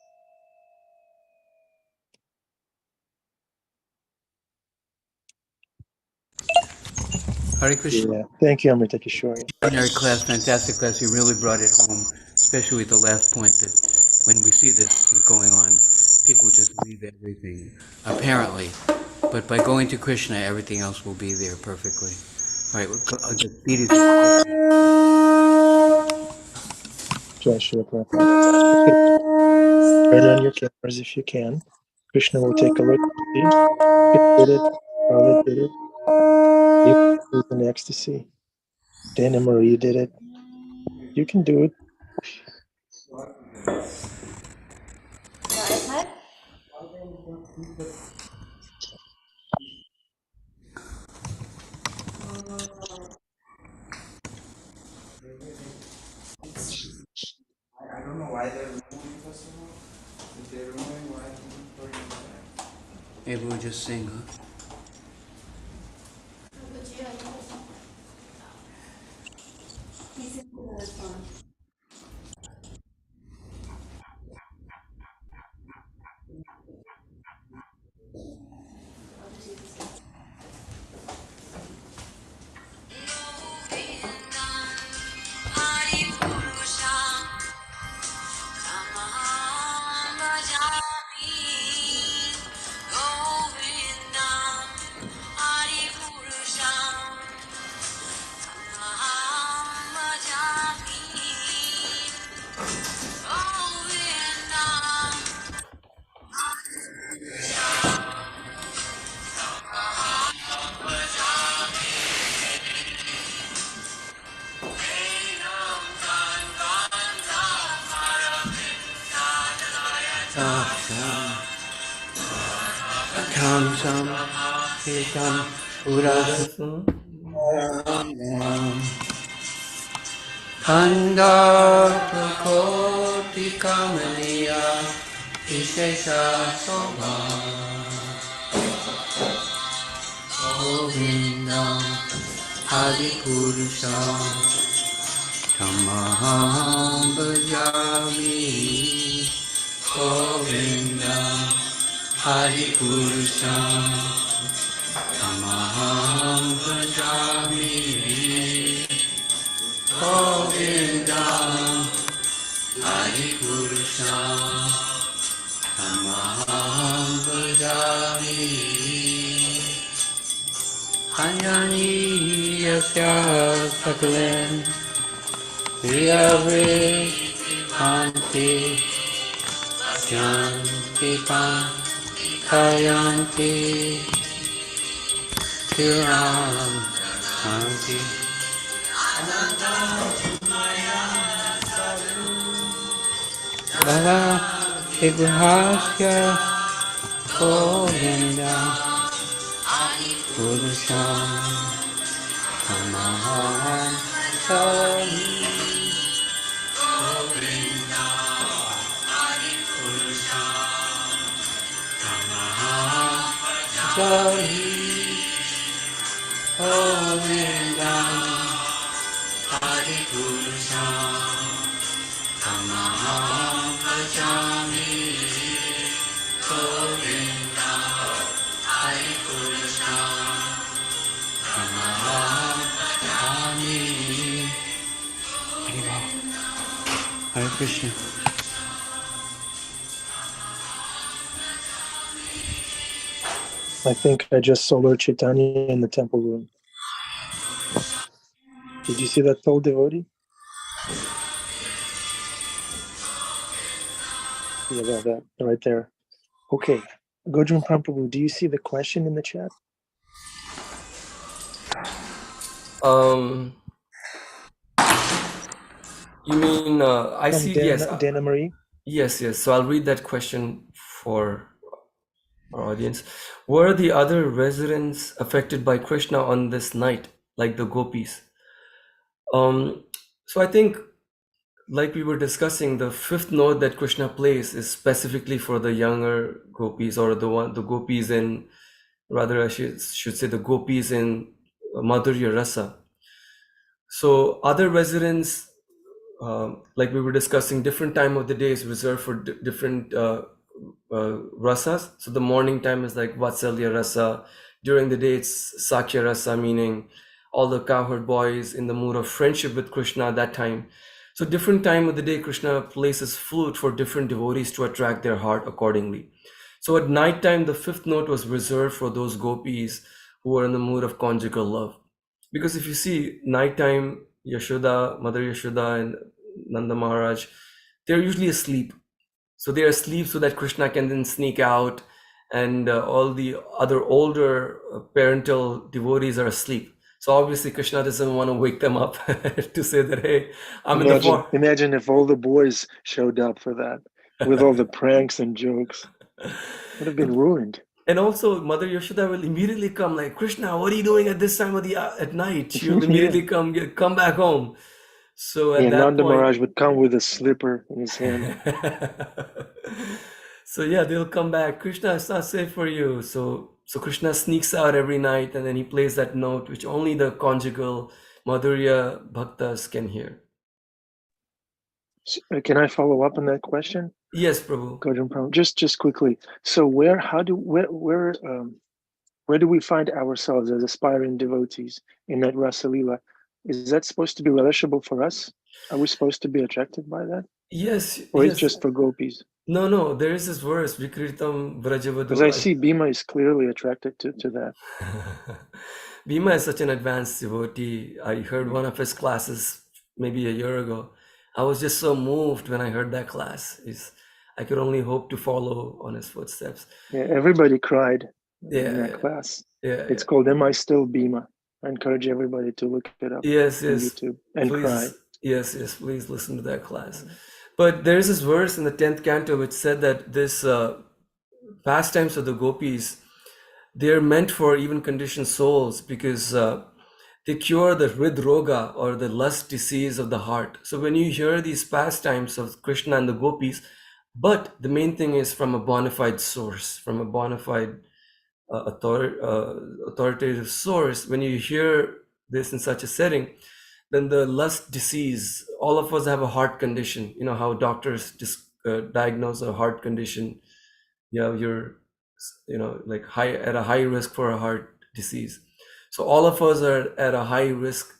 Hare Krishna. Yeah. Thank you, Amrita Kishori. Extraordinary class, fantastic class. You really brought it home, especially with the last point that when we see this is going on, people just leave everything, apparently. But by going to Krishna, everything else will be there perfectly. All right, I'll just beat it. Jai Shri Prabhupada. Turn on your cameras if you can. Krishna will take a look. See? Did it. Carla did it. He was in ecstasy. Dana Marie did it. You can do it. I don't know why they're removing first of all. If they're removing, why keep putting it back? Maybe we'll just sing, huh? Kamsam, Ekam, Uras, Kanda, Prakoti, Kamaniya, Vishesha, Soga, Govindam, Adi Purusham, Tamaham Bhajami, Govindam, Adi Purusham, Tamaham Bhajami, Govindam, Adi Purusham, Tamaham Bhajami, Anjani Yasya Sakalen, Riyave Kanti, Janti Pan, Kayanti, Tiram Kanti, Bala Ibrahasya Govinda, Purusham, Tamaham Sami, Govinda, Purusham, Tamaham Sami, Govinda, Purusham, Tamaham Sami, Govinda, Purusham, Tamaham Sami. Hare Krishna. I think I just saw Lord Chaitanya in the temple room. Did you see that tall devotee? Yeah, that right there. Okay. Godruma Prabhu, do you see the question in the chat? You mean I From see? Yes, Dana Marie. yes. So I'll read that question for our audience. Were the other residents affected by Krishna on this night, like the gopis? So I think, like we were discussing, the fifth note that Krishna plays is specifically for the younger gopis, or the gopis in, rather I should say the gopis in Madhurya Rasa. So other residents, like we were discussing, different time of the day is reserved for different rasas. So the morning time is like Vatsalya Rasa. During the day it's Sakya Rasa, meaning all the cowherd boys in the mood of friendship with Krishna at that time. So different time of the day, Krishna places flute for different devotees to attract their heart accordingly. So at night time, the fifth note was reserved for those gopis who were in the mood of conjugal love. Because if you see nighttime, Yashoda, Mother Yashoda and Nanda Maharaj, they're usually asleep. So they are asleep so that Krishna can then sneak out, and all the other older parental devotees are asleep. So obviously Krishna doesn't want to wake them up to say that, hey, I'm in the forest. Imagine if all the boys showed up for that with all the pranks and jokes. Would have been ruined. And also Mother Yashoda will immediately come like, Krishna, what are you doing at this time of the at night? She'll immediately come back home. So at that Nanda point, Maharaj would come with a slipper in his hand. So yeah, they'll come back. Krishna, it's not safe for you. So Krishna sneaks out every night, and then he plays that note, which only the conjugal Madhurya bhaktas can hear. Can I follow up on that question? Yes, Prabhu. Just quickly. So where do we find ourselves as aspiring devotees in that Rasa Leela? Is that supposed to be relishable for us? Are we supposed to be attracted by that? Yes. Or yes. it's just for gopis? No. There is this verse, Vikritam Vrajavadu. Because I see Bhima is clearly attracted to that. Bhima is such an advanced devotee. I heard one of his classes maybe a year ago. I was just so moved when I heard that class. I could only hope to follow on his footsteps. Yeah, everybody cried in that class. It's called Am I Still Bhima? I encourage everybody to look it up on YouTube and please, cry. Yes, please listen to that class. But there's this verse in the 10th canto which said that this pastimes of the gopis, they're meant for even conditioned souls, because they cure the hridroga, or the lust disease of the heart. So when you hear these pastimes of Krishna and the gopis, but the main thing is from a bona fide source, from a bona fide authoritative source, when you hear this in such a setting, then the lust disease, all of us have a heart condition. You know how doctors diagnose a heart condition. You're like at a high risk for a heart disease. So all of us are at a high risk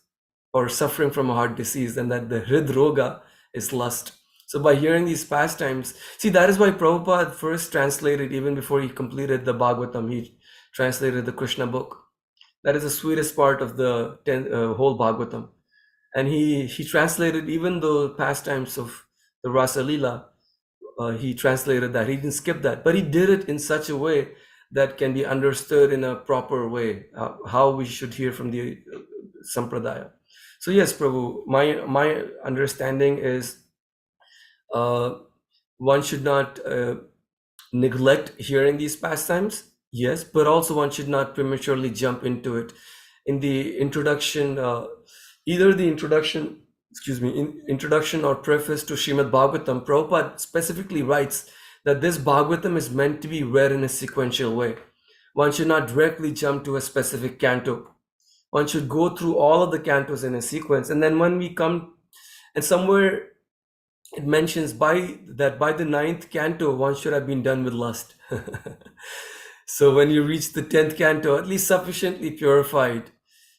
or suffering from a heart disease, and that the hridroga is lust. So by hearing these pastimes, see, that is why Prabhupada first translated, even before he completed the Bhagavatam, he translated the Krishna book. That is the sweetest part of the whole Bhagavatam. And he translated even the pastimes of the Rasa Leela. He translated that. He didn't skip that, but he did it in such a way that can be understood in a proper way, how we should hear from the Sampradaya. So yes, Prabhu, my understanding is one should not neglect hearing these pastimes, yes, but also one should not prematurely jump into it. In the introduction, either the introduction or preface to Srimad Bhagavatam, Prabhupada specifically writes that this Bhagavatam is meant to be read in a sequential way. One should not directly jump to a specific canto. One should go through all of the cantos in a sequence, and then when we come, and somewhere it mentions by the 9th canto, one should have been done with lust. So when you reach the 10th canto, at least sufficiently purified.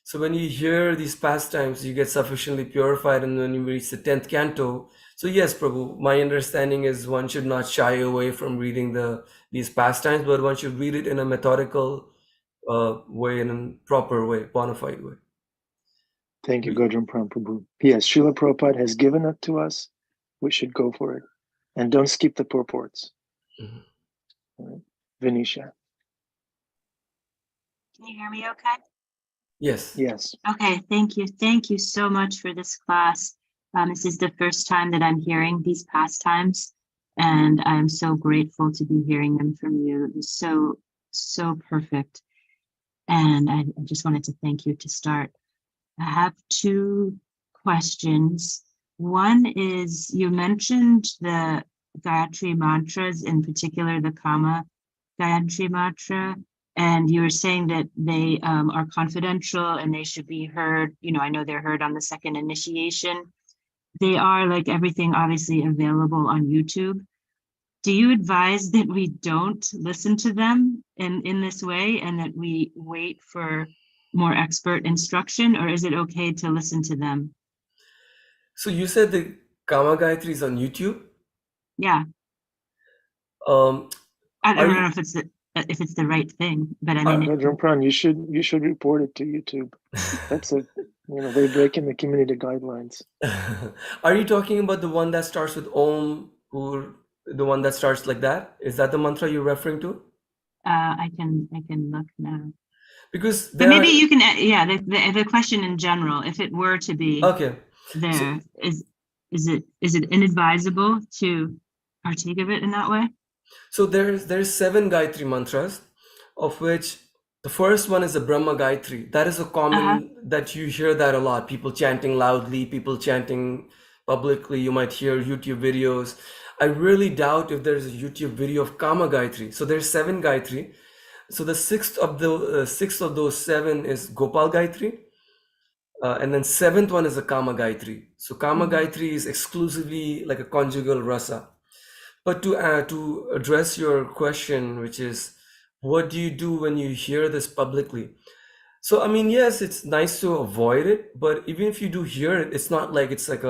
So when you hear these pastimes, you get sufficiently purified, and when you reach the 10th canto, so yes, Prabhu, my understanding is one should not shy away from reading these pastimes, but one should read it in a methodical way, in a proper way, bona fide way. Thank you, Godruma Prabhu. Yes, Srila Prabhupada has given it to us. We should go for it. And don't skip the purports. Mhm. All right. Venetia. Can you hear me okay? Yes. Yes. Okay, thank you. Thank you so much for this class. This is the first time that I'm hearing these pastimes, and I'm so grateful to be hearing them from you. It was so perfect. And I just wanted to thank you to start. I have two questions. One is, you mentioned the Gayatri mantras, in particular the Kama Gayatri mantra, and you were saying that they are confidential and they should be heard. You know, I know they're heard on the second initiation. They are, like everything, obviously available on YouTube. Do you advise that we don't listen to them in this way and that we wait for more expert instruction, or is it okay to listen to them? So you said the Kama Gayatri is on YouTube. Yeah, Um, I are don't know you? if it's the right thing, but I mean, Godruma Pran, you should report it to YouTube. That's they're breaking the community guidelines. Are you talking about the one that starts with Om, or the one that starts like that? Is that the mantra you're referring to? I can look now. Because But there maybe are. you can, yeah, the question in general, if it were to be Okay. there, is it inadvisable to partake of it in that way? So there's 7 Gayatri mantras, of which the first one is the Brahma Gayatri. That is a common that you hear that a lot. People chanting loudly, people chanting publicly. You might hear YouTube videos. I really doubt if there's a YouTube video of Kama Gayatri. So there's 7 Gayatri. So the sixth of those 7 is Gopal Gayatri. And then 7th one is the Kama Gayatri. So Kama Gayatri is exclusively like a conjugal rasa. But to address your question, which is, what do you do when you hear this publicly? So, I mean, yes, it's nice to avoid it, but even if you do hear it, it's not like it's like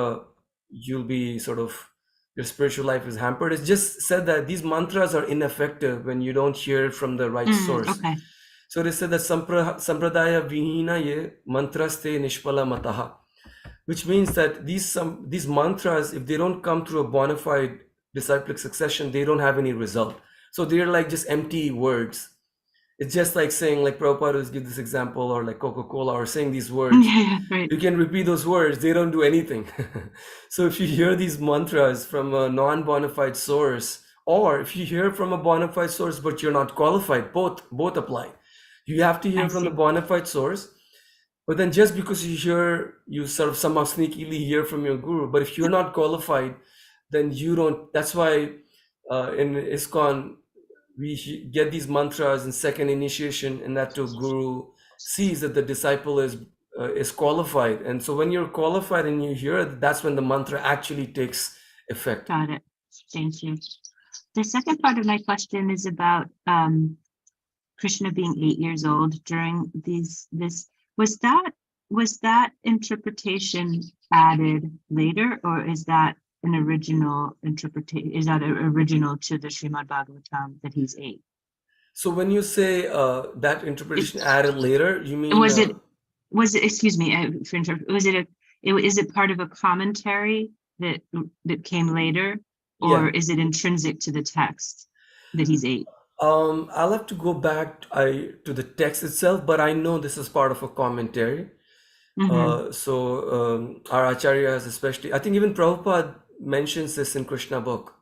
you'll be sort of, your spiritual life is hampered. It's just said that these mantras are ineffective when you don't hear it from the right source. Okay. So it is said that sampradaya vihina ye mantraste nishpala mataha, which means that these mantras, if they don't come through a bona fide disciplic succession, they don't have any result. So they're like just empty words. It's just like saying, like Prabhupada always give this example, or like Coca-Cola, or saying these words. Yeah, right. You can repeat those words, they don't do anything. So if you hear these mantras from a non-bona fide source, or if you hear from a bona fide source but you're not qualified, both apply. You have to hear from the bona fide source, but then just because you sort of somehow sneakily hear from your guru. But if you're not qualified, then you don't. That's why in ISKCON, we get these mantras in second initiation, and that the guru sees that the disciple is qualified. And so when you're qualified and you hear it, that's when the mantra actually takes effect. Got it. Thank you. The second part of my question is about Krishna being 8 years old during this. Was that interpretation added later, or is that an original interpretation? Is that original to the Srimad Bhagavatam that he's 8? So when you say that interpretation added later, you mean was it excuse me for is it part of a commentary that came later, or is it intrinsic to the text that he's 8? I'll have to go back to the text itself, but I know this is part of a commentary. So our Acharya has especially, I think even Prabhupada mentions this in Krishna book.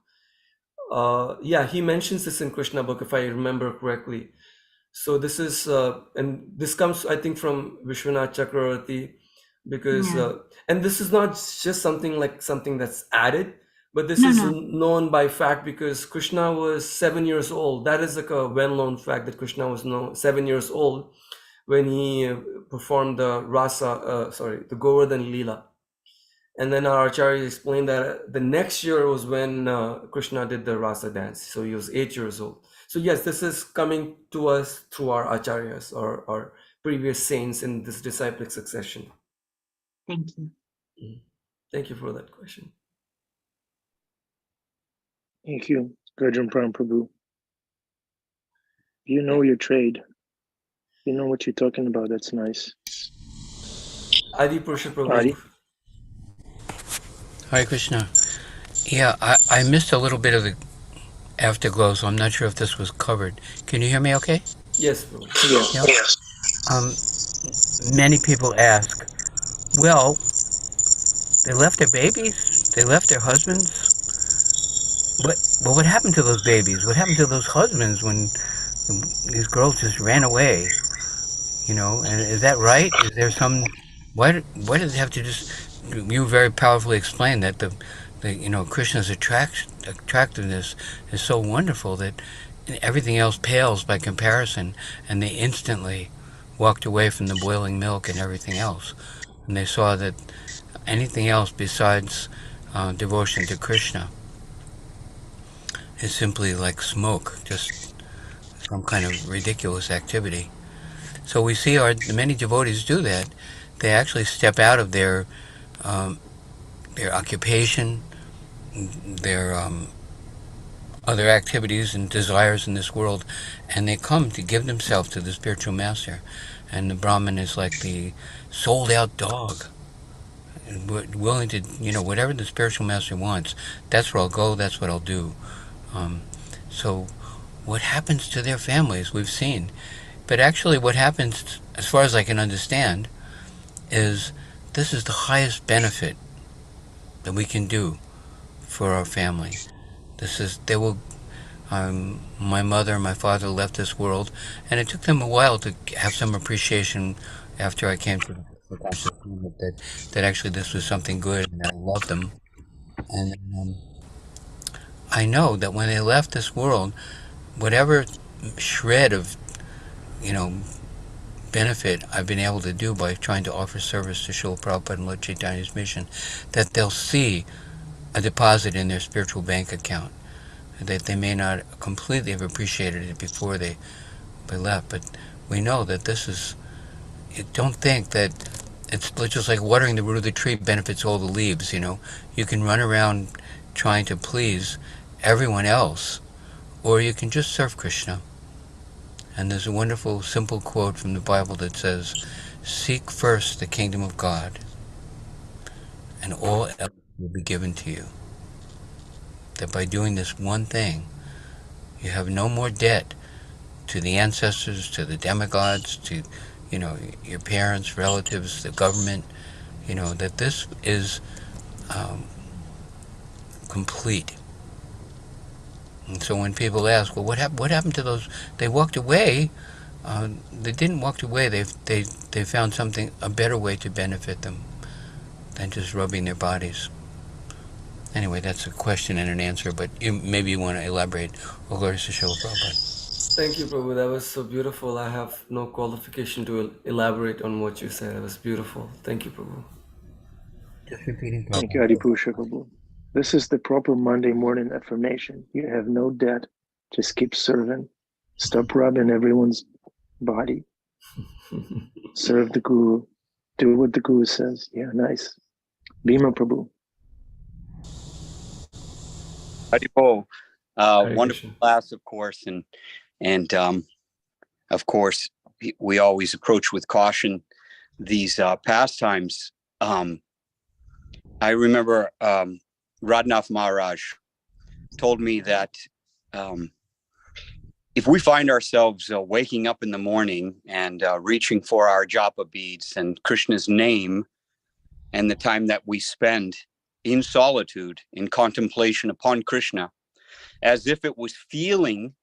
He mentions this in Krishna book, if I remember correctly. So this is, and this comes, I think, from Vishwanath Chakravarti, because, and this is not just something that's added, but this is known by fact, because Krishna was 7 years old. That is like a well-known fact, that Krishna was 7 years old when he performed the the Govardhan Leela. And then our Acharya explained that the next year was when Krishna did the Rasa dance. So he was 8 years old. So yes, this is coming to us through our Acharyas, or our previous saints in this disciplic succession. Thank you. Thank you for that question. Thank you, Godruma Pran Prabhu. You know your trade. You know what you're talking about. That's nice. Adi Purusha Prabhu. Adi. Hare Krishna. Yeah, I missed a little bit of the afterglow, so I'm not sure if this was covered. Can you hear me okay? Yes, Prabhu. Yeah. Yes. Um, Many people ask, well, they left their babies, they left their husbands. What happened to those babies? What happened to those husbands when these girls just ran away? You know, and is that right? Is there some? Why does it have to just? You very powerfully explained that the Krishna's attractiveness is so wonderful that everything else pales by comparison, and they instantly walked away from the boiling milk and everything else, and they saw that anything else besides devotion to Krishna is simply like smoke, just some kind of ridiculous activity. So we see the many devotees do that. They actually step out of um, their occupation, their other activities and desires in this world, and they come to give themselves to the spiritual master. And the Brahmin is like the sold out dog, willing to, whatever the spiritual master wants, that's where I'll go, that's what I'll do. Um, so what happens to their families, we've seen. But actually what happens, as far as I can understand, is this is the highest benefit that we can do for our family. My mother and my father left this world, and it took them a while to have some appreciation after I came to the conscious agreement that actually this was something good and that I loved them. And I know that when they left this world, whatever shred of, you know, benefit I've been able to do by trying to offer service to Srila Prabhupada and Lord Chaitanya's mission, that they'll see a deposit in their spiritual bank account, that they may not completely have appreciated it before they left, but we know that this is, don't think that it's just like watering the root of the tree benefits all the leaves, You can run around trying to please everyone else, or you can just serve Krishna. And there's a wonderful, simple quote from the Bible that says, "Seek first the kingdom of God, and all else will be given to you." That by doing this one thing, you have no more debt to the ancestors, to the demigods, to, your parents, relatives, the government, that this is um, complete. And so when people ask, well, what happened to those? They walked away. They didn't walk away. They found a better way to benefit them than just rubbing their bodies. Anyway, that's a question and an answer, but maybe you want to elaborate. Oh, glory to Srila Prabhupada. Thank you, Prabhu. That was so beautiful. I have no qualification to elaborate on what you said. It was beautiful. Thank you, Prabhu. Just repeating Thank you, Prabhupada. Adipusha Prabhu. This is the proper Monday morning affirmation. You have no debt. Just keep serving. Stop rubbing everyone's body. Serve the Guru. Do what the Guru says. Yeah, nice. Bhima Prabhu. Haribol, Hare wonderful Krishna. class, of course, and of course we always approach with caution these pastimes. I remember Radhanath Maharaj told me that if we find ourselves waking up in the morning and reaching for our japa beads and Krishna's name, and the time that we spend in solitude, in contemplation upon Krishna, as if it was feeling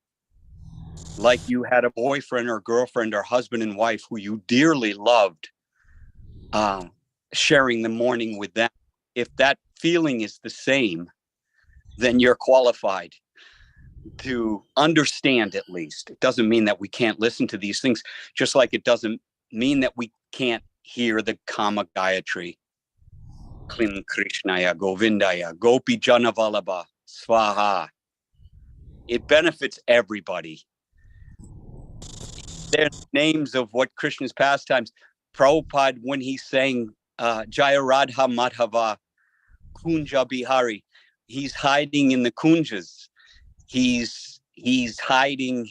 like you had a boyfriend or girlfriend or husband and wife who you dearly loved, sharing the morning with them. If that feeling is the same, then you're qualified to understand, at least. It doesn't mean that we can't listen to these things, just like it doesn't mean that we can't hear the Kama Gayatri. Klim Krishnaya Govindaya Gopi Janavalabha Swaha. It benefits everybody. There's names of what Krishna's pastimes. Prabhupada, when he's saying Jaya Radha Madhava Kunja Bihari, he's hiding in the kunjas. He's hiding.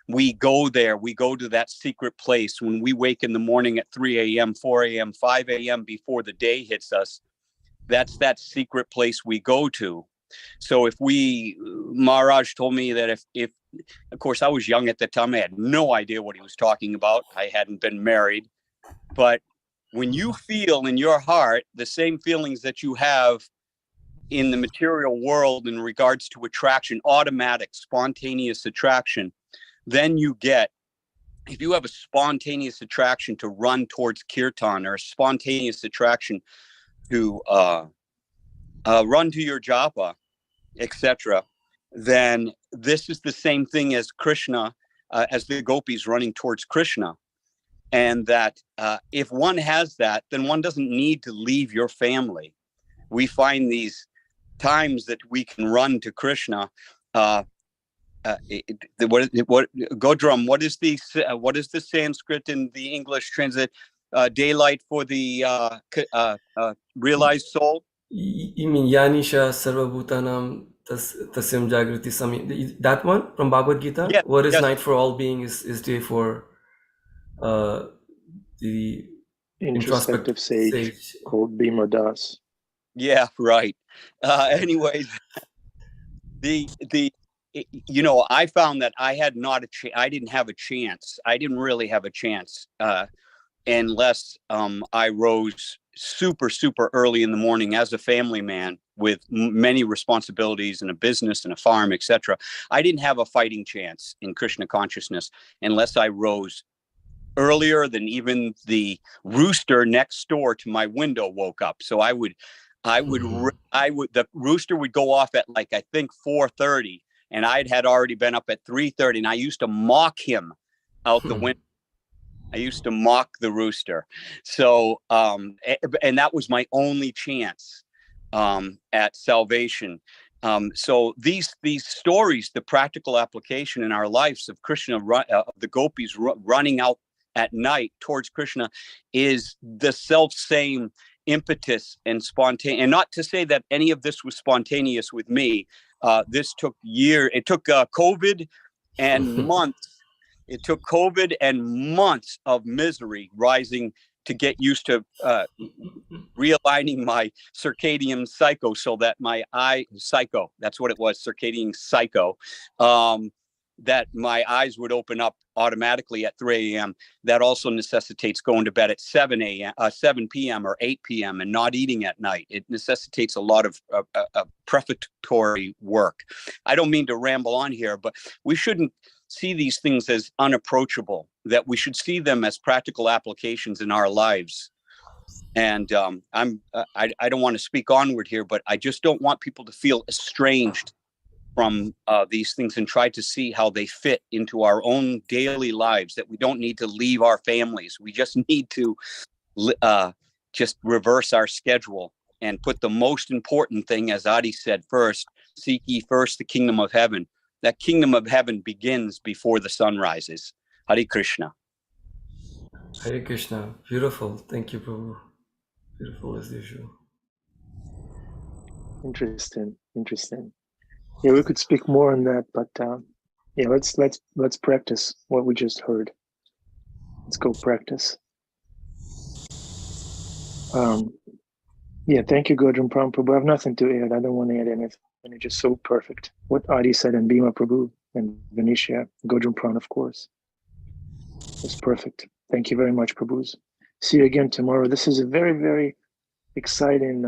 We go there. We go to that secret place when we wake in the morning at 3 a.m., 4 a.m., 5 a.m. before the day hits us. That's that secret place we go to. So if Maharaj told me that if of course I was young at the time, I had no idea what he was talking about. I hadn't been married, but when you feel in your heart the same feelings that you have in the material world in regards to attraction, automatic, spontaneous attraction, then you get, if you have a spontaneous attraction to run towards kirtan, or a spontaneous attraction to run to your japa, etc., then this is the same thing as Krishna, as the gopis running towards Krishna. And that if one has that, then one doesn't need to leave your family. We find these times that we can run to Krishna. Godrum, what is the Sanskrit and the English translate? Daylight for the realized soul. You mean Yanisha Sarvabhutanam Tasyam Jagriti Sami? That one from Bhagavad Gita? Yes, What is yes. night for all being is day for the Introspective sage called Bhima Das. Yeah, right. Anyways, I found that I had I didn't have a chance. I didn't really have a chance unless I rose super, super early in the morning as a family man with many responsibilities and a business and a farm, etc. I didn't have a fighting chance in Krishna consciousness unless I rose earlier than even the rooster next door to my window woke up. So the rooster would go off at like, I think 4:30, and had already been up at 3:30, and I used to mock him out the window. I used to mock the rooster. So, and that was my only chance at salvation. So these stories, the practical application in our lives of Krishna, the gopis running out at night towards Krishna, is the self same impetus and spontaneous. And not to say that any of this was spontaneous with me. This took years. It took COVID and months. It took COVID and months of misery rising to get used to realigning my circadian psycho, so that that's what it was, circadian psycho, that my eyes would open up automatically at 3 a.m. That also necessitates going to bed at 7 p.m. or 8 p.m. and not eating at night. It necessitates a lot of prefatory work. I don't mean to ramble on here, but we shouldn't see these things as unapproachable, that we should see them as practical applications in our lives. And I don't want to speak onward here, but I just don't want people to feel estranged from these things, and try to see how they fit into our own daily lives, that we don't need to leave our families. We just need to just reverse our schedule and put the most important thing, as Adi said, first. Seek ye first the kingdom of heaven. That kingdom of heaven begins before the sun rises. Hare Krishna. Hare Krishna. Beautiful. Thank you, Prabhu. Beautiful as usual. Interesting. Yeah, we could speak more on that, but yeah, let's practice what we just heard. Let's go practice. Yeah, thank you, Godruma Prabhu. I have nothing to add. I don't want to add anything. It's just so perfect. What Adi said, and Bhima Prabhu and Venetia, Godruma Prabhu, of course. It's perfect. Thank you very much, Prabhus. See you again tomorrow. This is a very, very exciting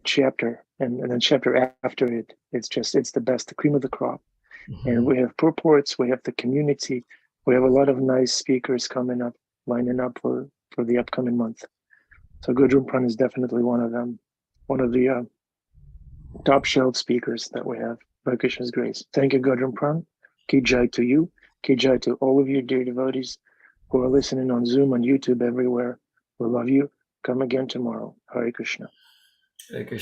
chapter, and then chapter after it, it's the best, the cream of the crop. And we have purports, we have the community, we have a lot of nice speakers lining up for the upcoming month. So Godruma Prana is definitely one of them, one of the top shelf speakers that we have, by Krishna's grace. Thank you, Godruma Prana. Ki jai to you, ki jai to all of you dear devotees who are listening on Zoom, on YouTube, everywhere. We love you. Come again tomorrow. Hare Krishna. Hare Krishna.